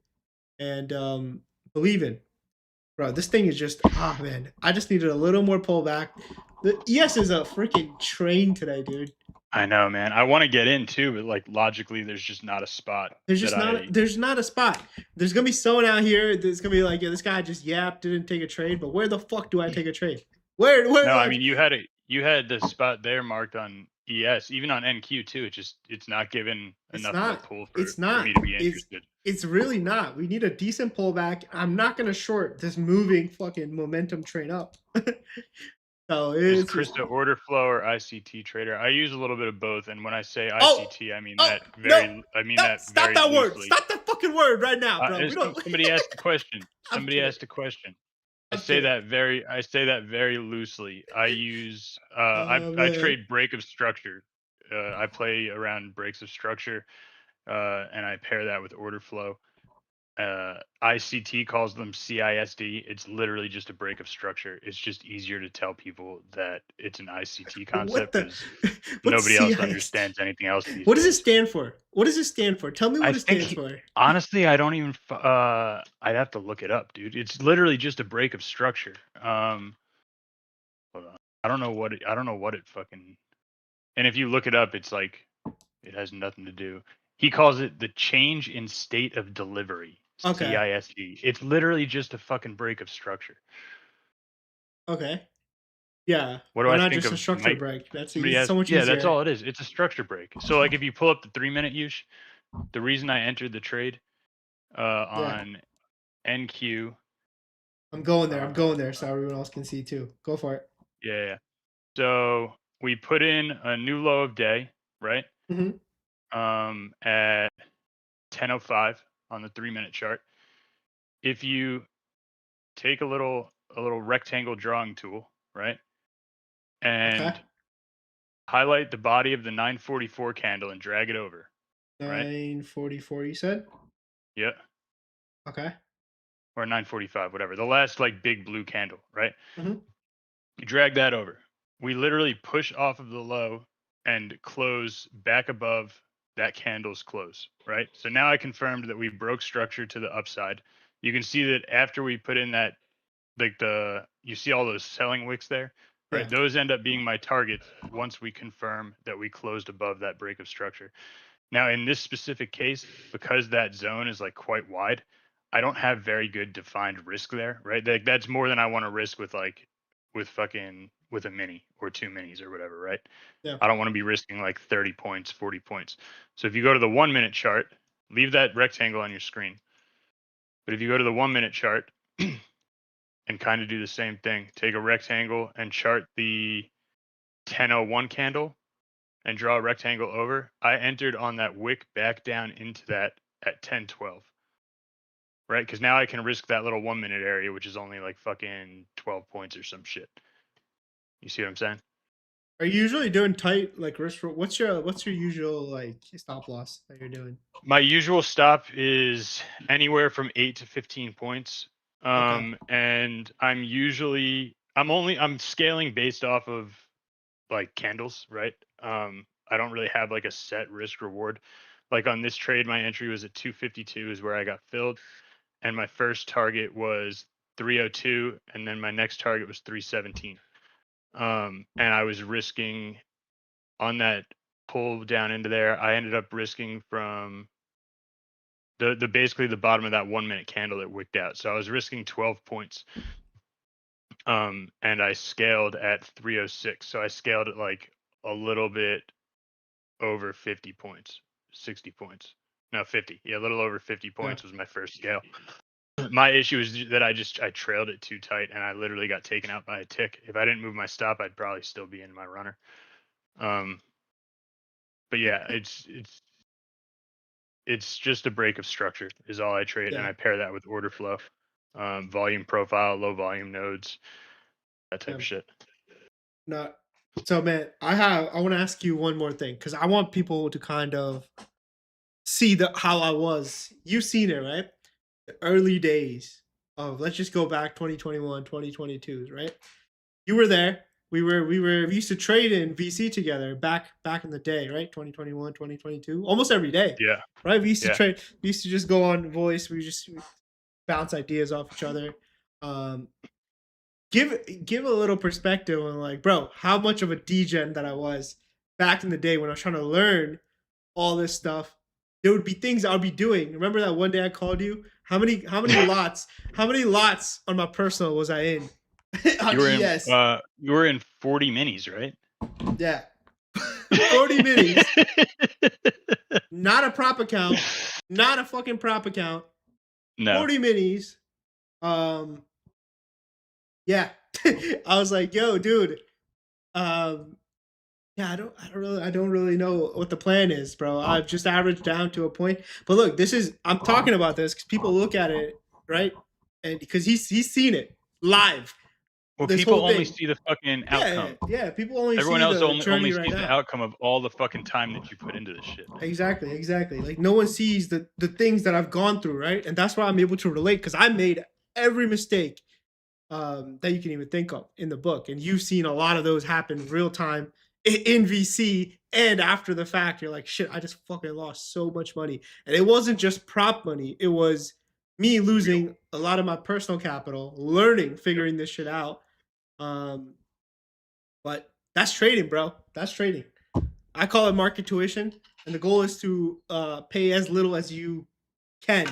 and believe in. Bro, this thing is just man. I just needed a little more pullback. The ES is a freaking train today, dude. I know, man. I want to get in too, but like logically, there's just not a spot. There's not a spot. There's gonna be someone out here that's gonna be like, yeah, this guy just yapped, didn't take a trade, but where the fuck do I take a trade? Where No, I like mean you had the spot there marked on ES, even on NQ too. It's not given it's enough of a not. pull It's for not. me to be It's interested. it's really not. We need a decent pullback. I'm not gonna short this moving fucking momentum train up. So Is it's just Krista order flow or ICT trader? I use a little bit of both, and when I say oh ICT, I mean oh no no that stop very that word. loosely. Stop that fucking word right now, bro. We don't Somebody asked a question. I'm Somebody kidding. asked a question. I'm kidding. I say that very loosely. I use Oh I man. trade break of structure. I play around breaks of structure, and I pair that with order flow. ICT calls them CISD. It's literally just a break of structure. It's just easier to tell people that it's an ICT What concept the because what's nobody else CIST? understands anything else these What does it days. stand for? What does it stand for? Tell me I what it stands think for. honestly, I don't even. I'd have to look it up, dude. It's literally just a break of structure. Hold on. I don't know what it fucking. And if you look it up, it's like it has nothing to do. He calls it the change in state of delivery. Okay. CISD. It's literally just a fucking break of structure. Okay. Yeah. What do Why I not think just a of? structure break? That's Somebody so asked. much Yeah, that's easier. all it is. It's a structure break. So like if you pull up the 3 minute use, the reason I entered the trade Yeah. on NQ. I'm going there. I'm going there Uh, so everyone else can see too. Go for it. yeah. So we put in a new low of day, right? Mm-hmm. At 10:05 on the 3 minute chart. If you take a little rectangle drawing tool, right, Okay. and highlight the body of the 944 candle and drag it over, right? 944 you said? Yeah, Okay. or 945, whatever. The last like big blue candle, right? Mm-hmm. You drag that over. We literally push off of the low and close back above that candle's close, right? So now I confirmed that we broke structure to the upside. You can see that after we put in that, like you see all those selling wicks there, Yeah. right? Those end up being my targets once we confirm that we closed above that break of structure. Now, in this specific case, because that zone is like quite wide, I don't have very good defined risk there, right? Like that's more than I want to risk with like with a mini or two minis or whatever, right? Yeah. I don't want to be risking like 30 points, 40 points. So if you go to the 1 minute chart, leave that rectangle on your screen. But if you go to the 1 minute chart, and kind of do the same thing. Take a rectangle and chart the 1001 candle and draw a rectangle over. I entered on that wick back down into that at 1012. Right? Because now I can risk that little 1 minute area, which is only like fucking 12 points or some shit. You see what I'm saying? Are you usually doing tight like risk? What's your usual like stop loss that you're doing? My usual stop is anywhere from 8 to 15 points. Okay. And I'm scaling based off of like candles, right? I don't really have like a set risk reward. Like on this trade, my entry was at 252 is where I got filled, and my first target was 302, and then my next target was 317. And I was risking on that pull down into there. I ended up risking from the basically the bottom of that 1 minute candle that wicked out. So I was risking 12 points. And I scaled at 306. So I scaled it like a little bit over 50 points, 60 points. No, 50. Yeah, a little over 50 Yeah. points was my first scale. My issue is that I trailed it too tight and I literally got taken out by a tick. If I didn't move my stop, I'd probably still be in my runner. But yeah, it's just a break of structure is all I trade, and Yeah. I pair that with order flow, volume profile, low volume nodes, that type Yeah. of shit. Not so, man. I want to ask you one more thing because I want people to kind of see the how I was. You've seen it, right? The early days of let's just go back 2021, 2022, right? You were there. We used to trade in VC together back in the day, right? 2021, 2022, almost every day, Yeah, right? We used to yeah. trade. We used to just go on voice. We just bounce ideas off each other. Um, give a little perspective on like, bro, how much of a degen that I was back in the day when I was trying to learn all this stuff. There would be things I would be doing. Remember that one day I called you? How many lots on my personal was I in on ES? You were in 40 minis, right? Yeah. 40 minis. Not a prop account. Not a fucking prop account. No. 40 minis. Um yeah. I was like, yo, dude. Um Yeah, I don't really know what the plan is, bro. I've just averaged down to a point. But look, I'm talking about this because people look at it, right? And because he's seen it live, Well, this people whole only thing. see the fucking Yeah, outcome. yeah. People only Everyone see else the only journey right sees the now. outcome of all the fucking time that you put into this shit. Exactly. Like no one sees the things that I've gone through, right? And that's why I'm able to relate because I made every mistake that you can even think of in the book. And you've seen a lot of those happen real time in VC and after the fact. You're like, shit, I just fucking lost so much money. And it wasn't just prop money, it was me Real. losing a lot of my personal capital, learning, Yep. figuring this shit out. Um, but that's trading, bro. That's trading. I call it market tuition. And the goal is to pay as little as you can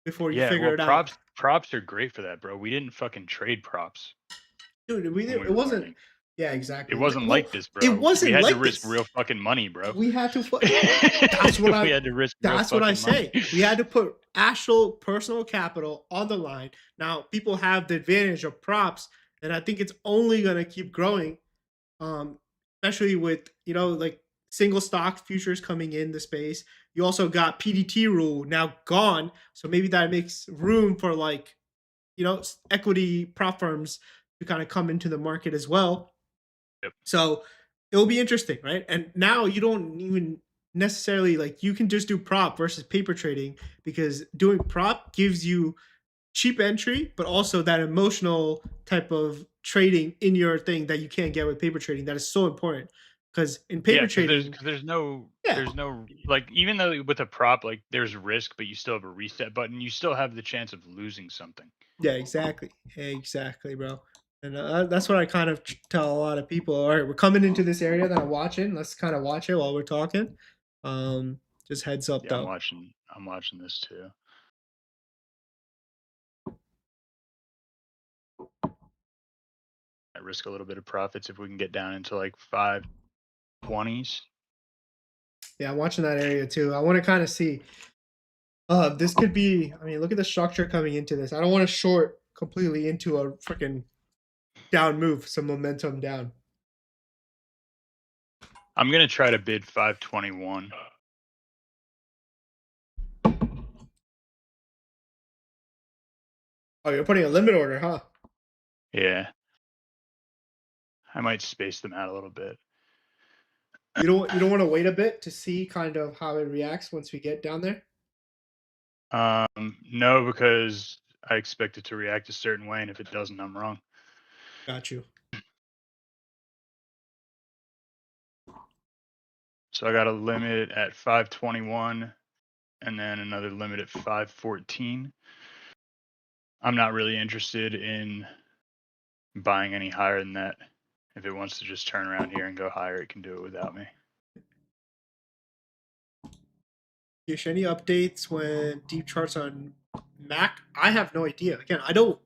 before you Yeah, figure well, it out. props are great for that, bro. We didn't fucking trade props Dude, when we it were wasn't. learning. Yeah, It exactly. wasn't Well, like this, it bro. We wasn't had to like risk this. real fucking money, bro. We had to. That's what We I. had to risk real That's what I fucking money. say. We had to put actual personal capital on the line. Now people have the advantage of props, and I think it's only going to keep growing. Especially with like single stock futures coming in the space. You also got PDT rule now gone, so maybe that makes room for like equity prop firms to kind of come into the market as well. Yep. So it will be interesting, right? And now you don't even necessarily like you can just do prop versus paper trading because doing prop gives you cheap entry, but also that emotional type of trading in your thing that you can't get with paper trading. That is so important because in Yeah, paper because trading, yeah, there's no like, even though with a prop, like, there's risk, but you still have a reset button. You still have the chance of losing something. yeah, exactly, bro. And that's what I kind of tell a lot of people. All right, we're coming into this area that I'm watching. Let's kind of watch it while we're talking. Just heads up Yeah, though. I'm watching this too. I risk a little bit of profits if we can get down into like 520s. Yeah, I'm watching that area too. I want to kind of see. This could be. I mean, look at the structure coming into this. I don't want to short completely into a freaking down move, some momentum down. I'm gonna try to bid 521. Oh, you're putting a limit order, huh? Yeah, I might space them out a little bit. You don't want to wait a bit to see kind of how it reacts once we get down there? No, because I expect it to react a certain way, and if it doesn't, I'm wrong. Got you. So I got a limit at 521, and then another limit at 514. I'm not really interested in buying any higher than that. If it wants to just turn around here and go higher, it can do it without me. Yush, any updates when deep charts on Mac? I have no idea. Again, I don't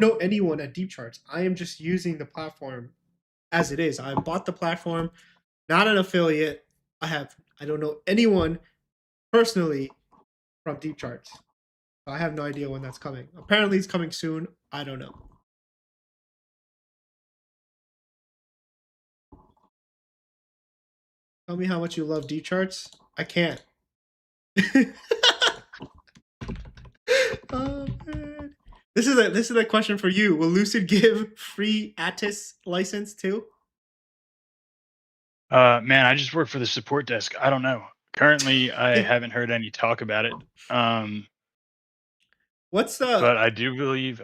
know anyone at deep charts. I am just using the platform as it is. I bought the platform, not an affiliate. I don't know anyone personally from deep charts. I have no idea when that's coming. Apparently it's coming soon. I don't know. Tell me how much you love deep charts. I can't. Oh man. This is a question for you. Will Lucid give free Atis license too? Man, I just work for the support desk. I don't know. Currently, I haven't heard any talk about it. What's the But I do believe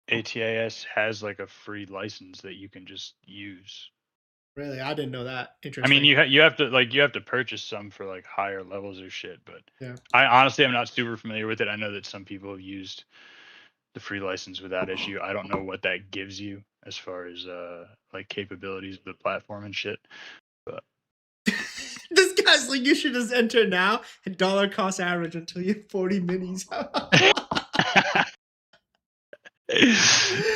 ATAS has like a free license that you can just use. really? I didn't know that. I mean, Interesting. you have to purchase some for like higher levels or shit. But Yeah. I honestly am not super familiar with it. I know that some people have used the free license without issue. I don't know what that gives you as far as like capabilities of the platform and shit. But This guy's like, you should just enter now and dollar cost average until you have 40 minis.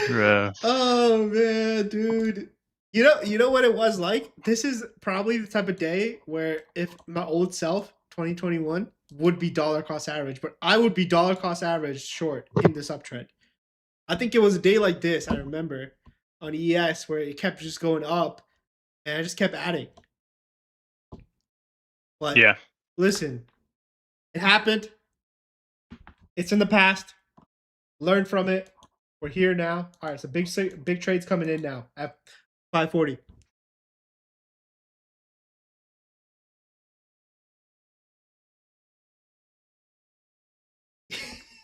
Bro. Oh man, dude. You know what it was like? This is probably the type of day where if my old self, 2021, would be dollar cost average, but I would be dollar cost average short in this uptrend. I think it was a day like this, I remember, on ES where it kept just going up and I just kept adding. But Yeah. listen, it happened. It's in the past. Learn from it. We're here now. All right, so big trades coming in now at 540.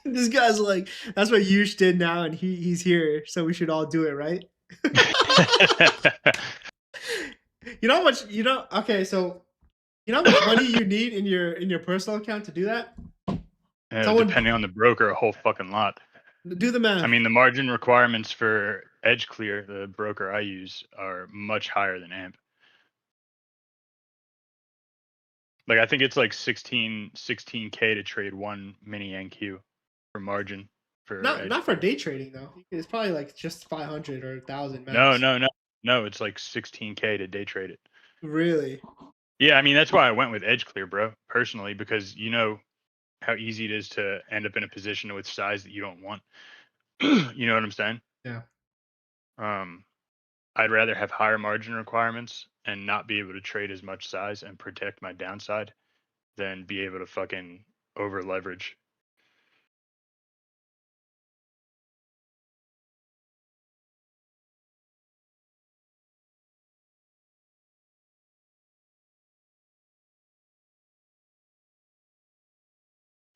This guy's like, that's what Yush did now, and he's here, so we should all do it, right? You know how much okay, so you know how much money you need in your personal account to do that? Someone Depending on the broker, a whole fucking lot. do the I math. mean, the margin requirements for Edge Clear, the broker I use, are much higher than AMP. Like I think it's like 16K to trade one mini NQ for margin for Not Edge not for Clear. day trading though. It's probably like just 500 or 1,000 No, max. no, no, no. It's like 16K to day trade it. Really? Yeah, I mean that's why I went with Edge Clear, bro. Personally, because you know how easy it is to end up in a position with size that you don't want. You know what I'm saying? Yeah. Um, I'd rather have higher margin requirements and not be able to trade as much size and protect my downside than be able to fucking over leverage.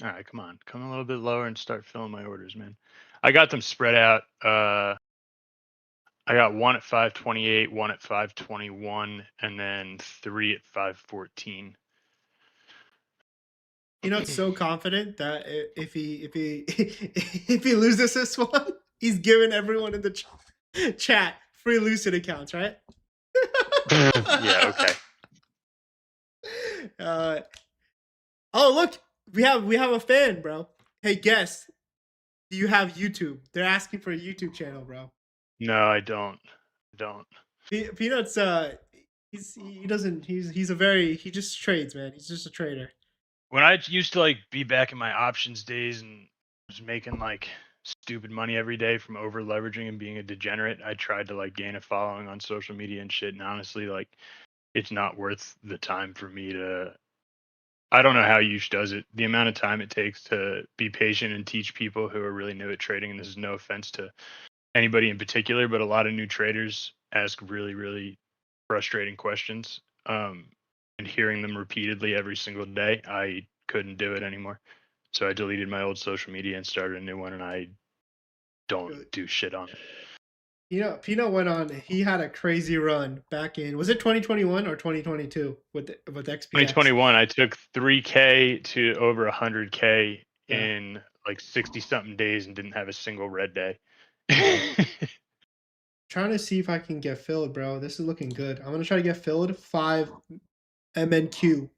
All right, come on, come a little bit lower and start filling my orders, man. I got them spread out. I got one at 528, one at 521, and then three at 514. It's so confident that if he if he loses this one, he's giving everyone in the chat free Lucid accounts, right? Yeah, okay. uh, oh look, we have a fan, bro. Hey, guess, do you have YouTube? They're asking for a YouTube channel, bro. No, I don't. Don't. Peanuts, he doesn't he just trades, man. He's just a trader. When I used to like be back in my options days and was making like stupid money every day from over leveraging and being a degenerate. I tried to like gain a following on social media and shit, and honestly, like it's not worth the time for me to. I don't know how Yush does it. The amount of time it takes to be patient and teach people who are really new at trading, and this is no offense to anybody in particular, but a lot of new traders ask really, really frustrating questions. And hearing them repeatedly every single day, I couldn't do it anymore. So I deleted my old social media and started a new one, and I don't do shit on it. Pino went on. He had a crazy run back in, was it 2021 or 2022 with XPX? 2021, I took 3K to over 100K Yeah. in like 60 something days and didn't have a single red day. Trying to see if I can get filled, bro. This is looking good. I'm gonna try to get filled 5 MNQ.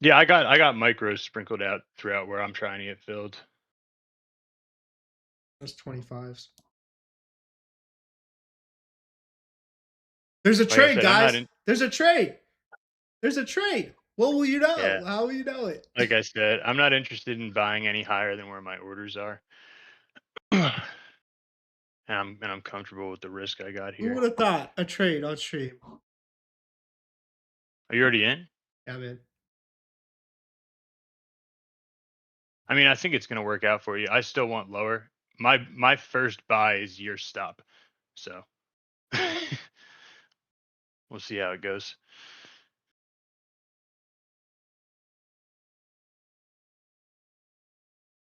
Yeah, I got micros sprinkled out throughout where I'm trying to get filled. That's 25s. There's a Like I trade, said, I'm not guys. in. There's a trade. There's a trade. What will you know? Yeah, How will you know it? like I said, I'm not interested in buying any higher than where my orders are. and I'm comfortable with the risk I got Who here. would have thought a trade on stream? Are you already in? Yeah, man. I mean, I think it's gonna work out for you. I still want lower. My first buy is your stop, so we'll see how it goes.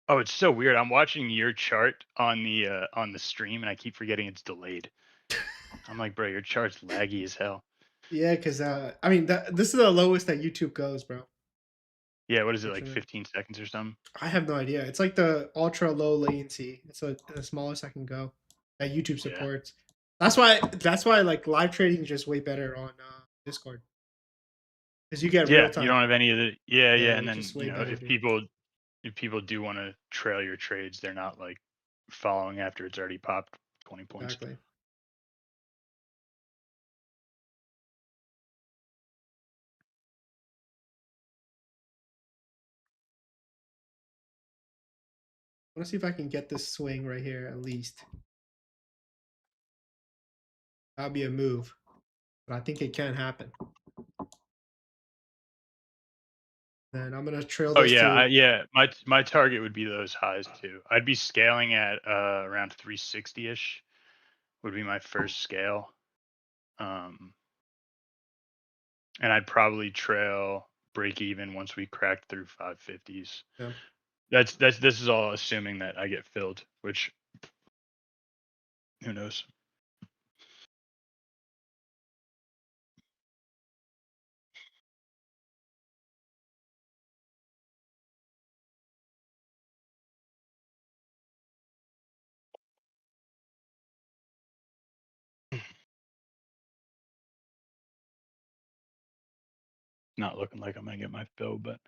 Oh, it's so weird. I'm watching your chart on the stream, and I keep forgetting it's delayed. I'm like, bro, your chart's laggy as hell. Yeah, because I mean, this is the lowest that YouTube goes, bro. Yeah, what is it like, Unfortunately, 15 seconds or something? I have no idea. It's like the ultra low latency. It's the smallest I can go that YouTube Yeah. supports. That's why like live trading is just way better on Discord because you get real Yeah, you time. don't have any of the. Yeah, Yeah, yeah, and it's then just way better, if dude. people do want to trail your trades, they're not like following after it's already popped 20 points. Exactly. I want to see if I can get this swing right here at least. That'd be a move, but I think it can happen. Then I'm gonna trail Oh this yeah, to. yeah. My target would be those highs too. I'd be scaling at around 360 ish. Would be my first scale. Um, and I'd probably trail break even once we cracked through 550s. Yeah. That's this is all assuming that I get filled, which who knows. Not looking like I'm gonna get my fill, but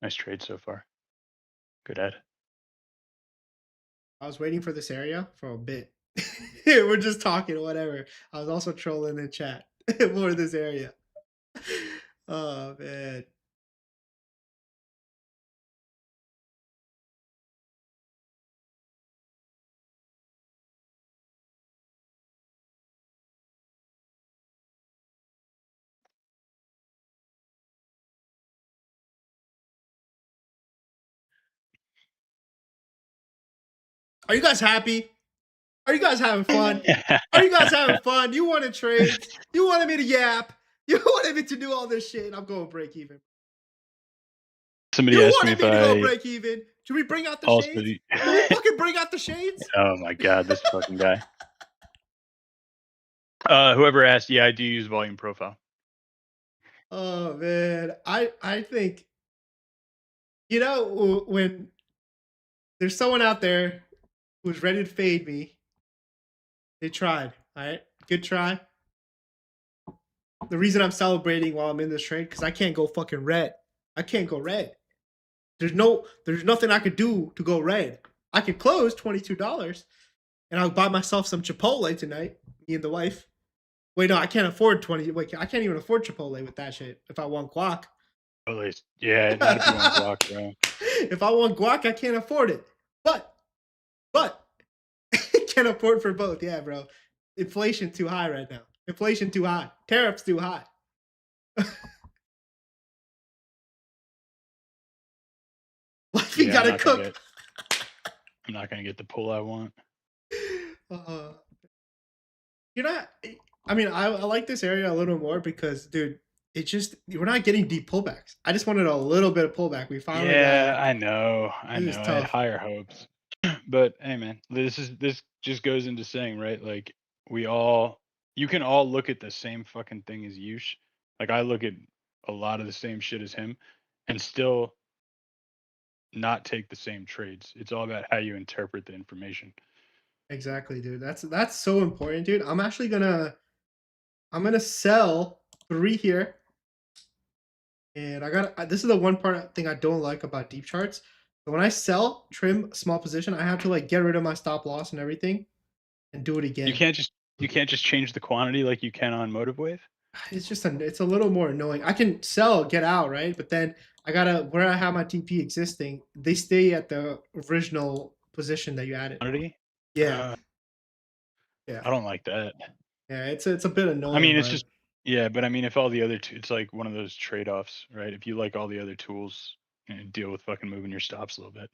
nice trade so far. Good ad. I was waiting for this area for a bit. We're just talking, whatever. I was also trolling in chat for this area. Oh man. Are you guys happy? Are you guys having fun? Are you guys having fun? You wanted trades. You wanted me to yap. You wanted me to do all this shit. I'm going break even. Somebody You asked me wanted if me to go I break even. Should we bring out the also. shades? Should we fucking bring out the shades? Oh my god, this fucking guy. Whoever asked, yeah, I do use volume profile. Oh man. I think when there's someone out there was ready to fade me. They tried. All right, good try. The reason I'm celebrating while I'm in this trade because I can't go fucking red. I can't go red. There's nothing I could do to go red. I could close $22 and I'll buy myself some Chipotle tonight. Me and the wife. Wait, no, I can't afford 20. Wait, I can't even afford Chipotle with that shit. If I want guac, At least, yeah, not if you want guac, bro. if I want guac, I can't afford it. But can't afford for both. Yeah, bro. Inflation too high right now. Inflation too high. Tariffs too high. Like you Yeah, gotta cook. I'm not gonna get the pull I want. Uh, you're not. I mean, I like this area a little more because, dude, it just we're not getting deep pullbacks. I just wanted a little bit of pullback. We finally got Yeah, it. I know. I This is know. I had tough. higher hopes. But hey man, this just goes into saying, right? Like we all you can all look at the same fucking thing as Yush. Like I look at a lot of the same shit as him and still not take the same trades. It's all about how you interpret the information. Exactly, dude. That's so important, dude. I'm gonna sell 3 here. And I got this is the one part thing I don't like about deep charts. So when I sell trim small position, I have to like get rid of my stop loss and everything and do it You again. can't just you can't just change the quantity like you can on Motive Wave. It's a little more annoying. I can sell, get out, right? But then I gotta where I have my TP existing, they stay at the original position that you added. Quantity? Yeah, yeah, I don't like that. yeah. It's a bit I annoying, mean, it's but just yeah, but I mean, if all the other it's like one of those trade-offs, right? If you like all the other tools, deal with fucking moving your stops a little bit.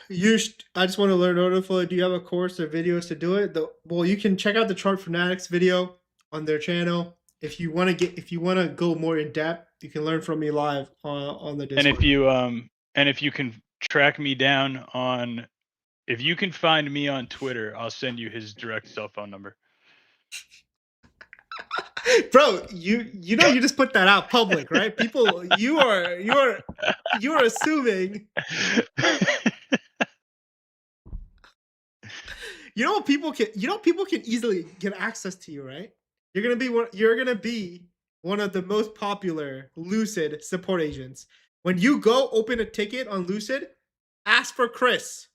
I just want to learn Notify. Do you have a course or videos to do it? Well, you can check out the Chart Fanatics video on their channel. If you want to go more in depth, you can learn from me live on the And Discord. if you can track me down on if you can find me on Twitter, I'll send you his direct cell phone number. Bro, you just put that out public, right? People, you're assuming. People can easily get access to you, right? You're gonna be one of the most popular Lucid support agents. When you go open a ticket on Lucid, ask for Chris.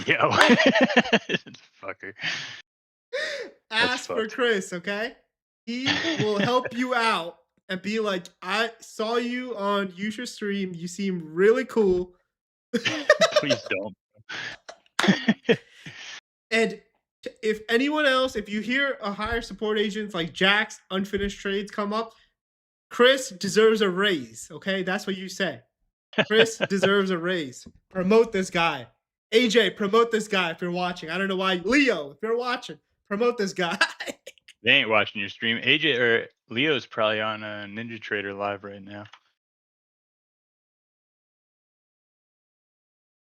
Yo, fucker. That's Ask for fucked. Chris, okay? He will help you out and be like, I saw you on User Stream. You seem really cool. Please don't. And if anyone else, if you hear a higher support agent like Jack's unfinished trades come up, Chris deserves a raise. Okay, that's what you say. Chris deserves a raise. Promote this guy. AJ, promote this guy if you're watching. I don't know why. Leo, if you're watching, promote this guy. They ain't watching your stream. AJ or Leo's probably on Ninja Trader live right now.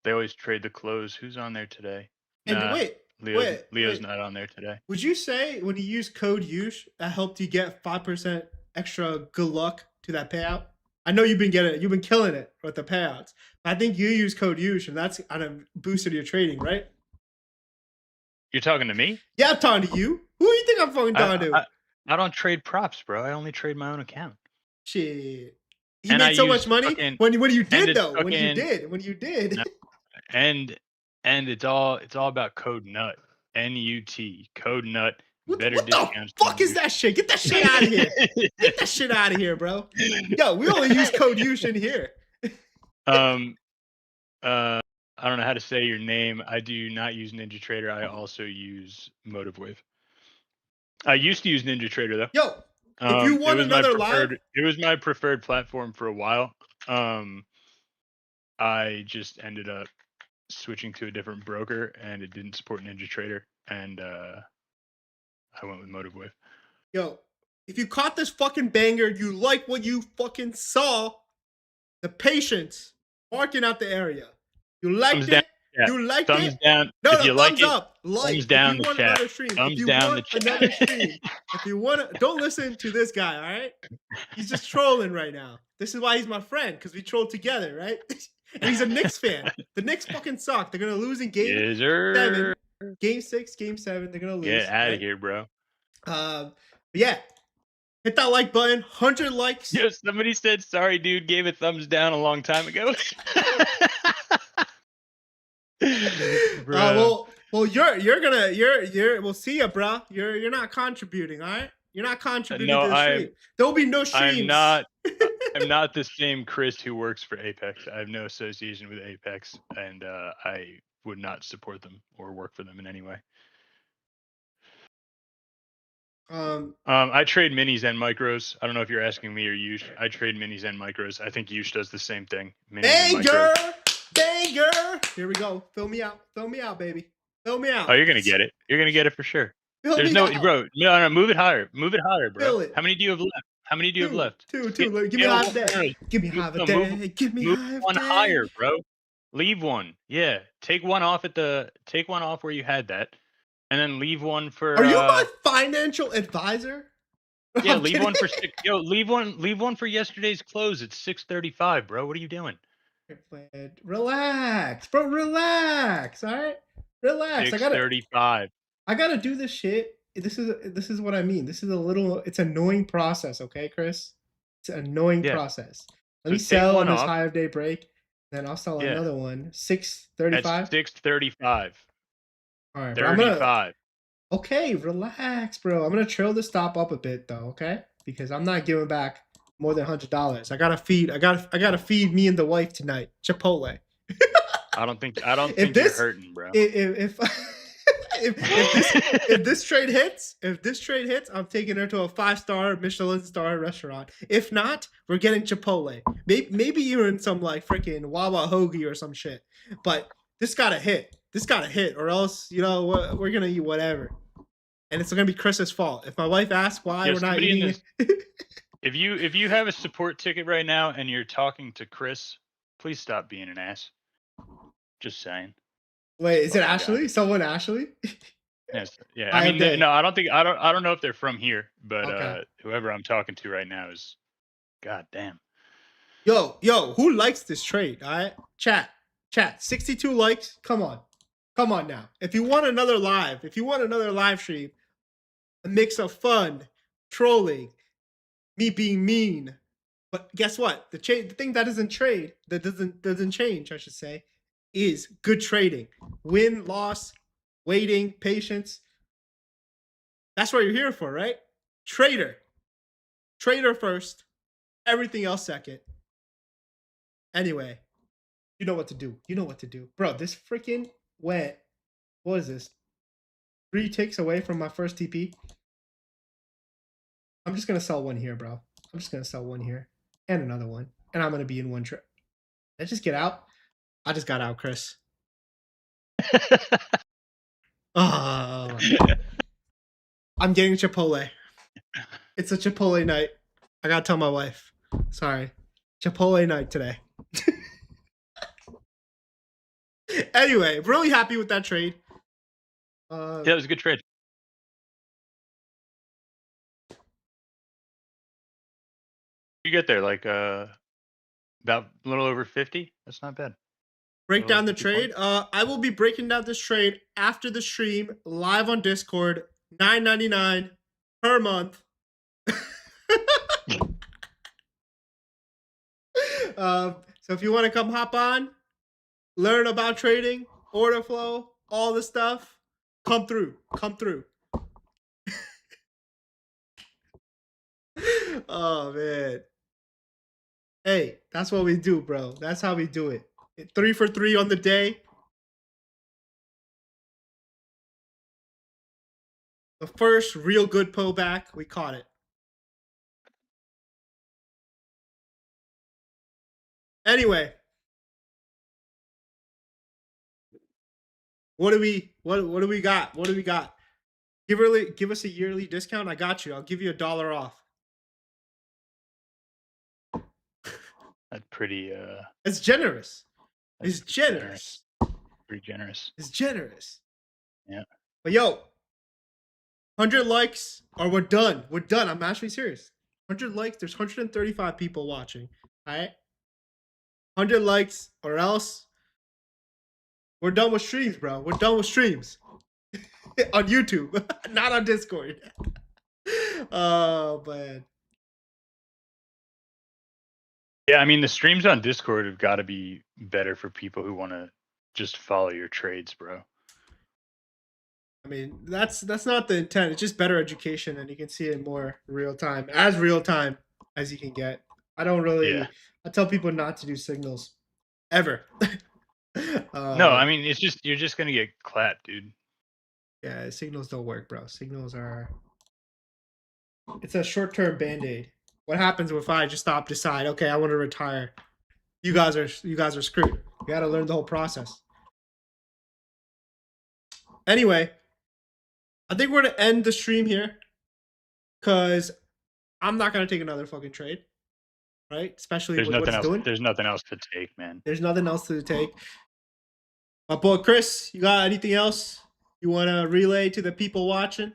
They always trade the close. Who's on there today? And Nah, wait, Leo's not on there today. Would you say when you use code Yush, that helped you get 5% extra good luck to that payout? I know you've been killing it with the payouts. But I think you use code Yush and that's kind of boosted your trading, right? You're talking to me? Yeah, I'm talking to you. Who do you think I'm fucking talking to? I don't trade props, bro. I only trade my own account. Shit. You And made so much money when you did though. When you did. No, and it's all about code nut. NUT. Code nut. Better What discounts. the fuck is that shit? Get that shit out of here. Get that shit out of here, bro. Yo, we only use code Yush in here. I don't know how to say your name. I do not use Ninja Trader. I also use Motive Wave. I used to use Ninja Trader though. Yo, if you want another live, it was my preferred platform for a while. I just ended up switching to a different broker, and it didn't support Ninja Trader, and I went with Motive Wave. Yo, if you caught this fucking banger, you like what you fucking saw. The patience barking out the area. You liked it. You liked thumbs it. Down. No, if you thumbs like up. It, like. thumbs down if you the want chat. Another stream. Thumbs if you down want the chat. another stream. If you want to, don't listen to this guy. All right, he's just trolling right now. This is why he's my friend because we troll together, right? and he's a Knicks fan. The Knicks fucking suck. They're gonna lose in game Yes, sir. 7, game 6, game 7. They're gonna Get lose, out of right? here, bro. But yeah, hit that like button. 100 likes. Yo, somebody said, sorry, dude, gave a thumbs down a long time ago. Bro. Well, you're we'll see ya, bro. You're not contributing, all right? You're not contributing No, to the stream. There will be no I'm streams. not. I'm not the same Chris who works for Apex. I have no association with Apex, and I would not support them or work for them in any way. I trade minis and micros. I don't know if you're asking me or Yush. I trade minis and micros. I think Yush does the same thing. Minis and micros. Banger! Here we go. Fill me out, baby. Fill me out. Oh, you're gonna get it. You're gonna get it for sure. Fill There's me no, out. bro. No, move it higher. Move it higher, bro. Fill it. How many do you have left? How many do you have left? Two. Give me half a day. Give me half a day. Give me Move half a one day. higher, bro. Leave one. Yeah, take one off where you had that, and then leave one for. Are you my financial advisor? Yeah, leave one for six. Yo, leave one for yesterday's close at 6:35, bro. What are you doing? Relax, bro. Relax. All right, relax. 6:35. I gotta do this shit. This is what I mean. This is it's annoying process, okay, Chris? It's an annoying process. Let me sell on this high of day break, then I'll sell another one. 6:35. 6:35. All right, 35. Okay, relax, bro. I'm gonna trail the stop up a bit though, okay? Because I'm not giving back more than $100. I gotta feed me and the wife tonight. Chipotle. I don't think you're hurting, bro. If this trade hits, I'm taking her to a 5-star Michelin star restaurant. If not, we're getting Chipotle. Maybe even some like freaking Wawa hoagie or some shit. But this gotta hit. Or else, we're gonna eat whatever. And it's gonna be Chris's fault. If my wife asks why we're not eating if you have a support ticket right now and you're talking to Chris, please stop being an ass. Just saying. Wait, is it Ashley? God. Someone Ashley? Yes. Yeah. I mean, no, I don't know if they're from here, but whoever I'm talking to right now is, god damn. Yo, who likes this trade? All right, chat. 62 likes. Come on now. If you want another live stream, a mix of fun, trolling, me being mean. But guess what? The thing that doesn't change, I should say, is good trading. Win, loss, waiting, patience. That's what you're here for, right? Trader first, everything else second. Anyway, you know what to do. Bro, this freaking went, what is this? 3 ticks away from my first TP. I'm just going to sell one here, bro. I'm just going to sell one here and another one. And I'm going to be in one trip. Did I just get out? I just got out, Chris. Oh. I'm getting Chipotle. It's a Chipotle night. I got to tell my wife. Sorry. Chipotle night today. Anyway, really happy with that trade. Yeah, it was a good trade. You get there like about a little over 50. That's not bad. Break down the trade. I will be breaking down this trade after the stream, live on Discord. $9.99 per month. So if you want to come hop on, learn about trading, order flow, all the stuff, come through. Oh man. Hey, that's what we do, bro. That's how we do it. 3 for 3 on the day. The first real good pullback, we caught it. Anyway, what do we got? Give us a yearly discount. I got you. I'll give you $1 off. That's pretty. It's generous. It's generous. Pretty generous. It's generous. Yeah. But yo, 100 likes or we're done. I'm actually serious. 100 likes. There's 135 people watching. All right. 100 likes, or else we're done with streams, bro. We're done with streams on YouTube, not on Discord. Oh man. Yeah, I mean the streams on Discord have got to be better for people who want to just follow your trades, bro. I mean, that's not the intent. It's just better education, and you can see it more real time, as real time as you can get. I don't Yeah. really. I tell people not to do signals, ever. No, uh, I mean it's just you're just gonna get clapped, dude. yeah, signals don't work, bro. Signals are. It's a short-term band-aid. What happens if I just decide, okay, I want to retire? You guys are screwed. You got to learn the whole process. Anyway, I think we're gonna end the stream here because I'm not gonna take another fucking trade, right? Especially There's with what nothing it's else. doing. There's nothing else to take, man. There's nothing else to take. My boy Chris, you got anything else you want to relay to the people watching?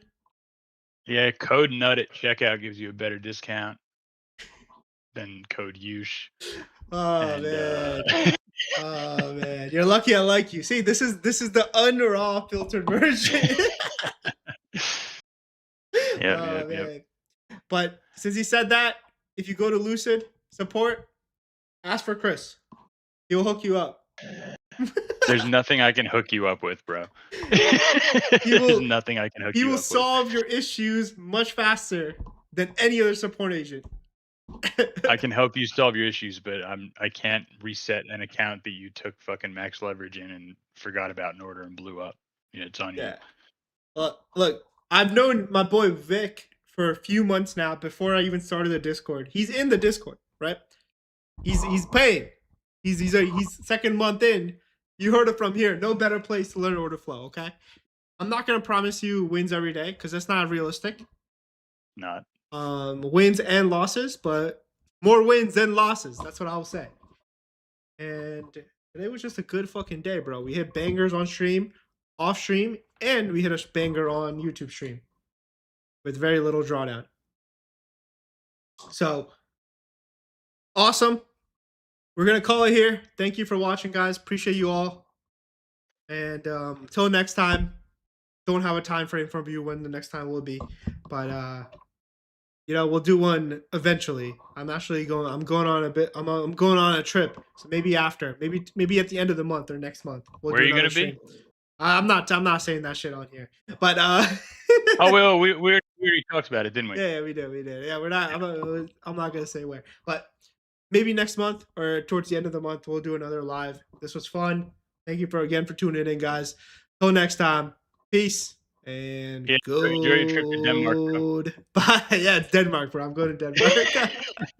Yeah, code nut at checkout gives you a better discount than code Yush. Oh And man. Oh man, you're lucky I like you. See, this is the unraw filtered version. Oh yep. man. But since he said that, if you go to Lucid support, ask for Chris. He'll hook you up. There's nothing I can hook you up with, bro. He There's will nothing I can hook he you will up solve your issues much faster than any other support agent. with. I can help you solve your issues, but I can't reset an account that you took fucking max leverage in and forgot about in order and blew up. Yeah, it's on you. Yeah. Look, I've known my boy Vic for a few months now before I even started the Discord. He's in the Discord, right? He's paying. He's second month in. You heard it from here. No better place to learn order flow, okay? I'm not gonna promise you wins every day because that's not realistic. Not. Wins and losses, but more wins than losses. That's what I'll say. And today was just a good fucking day, bro. We hit bangers on stream, off stream, and we hit a banger on YouTube stream with very little drawdown. So awesome. We're gonna call it here. Thank you for watching, guys. Appreciate you all. And until next time, don't have a time frame for you when the next time will be, but we'll do one eventually. I'm going on a bit. I'm going on a trip, so maybe after, maybe at the end of the month or next month. Where are you gonna stream. be? I'm not saying that shit on here, but Oh well, we already talked about it, didn't we? Yeah, we did. Yeah, we're not. I'm not gonna say where, but maybe next month or towards the end of the month we'll do another live. This was fun. Thank you again for tuning in, guys. Till next time, peace and Yeah, enjoy your trip to Denmark, bro. Bye. Yeah, it's Denmark, bro. I'm going to Denmark.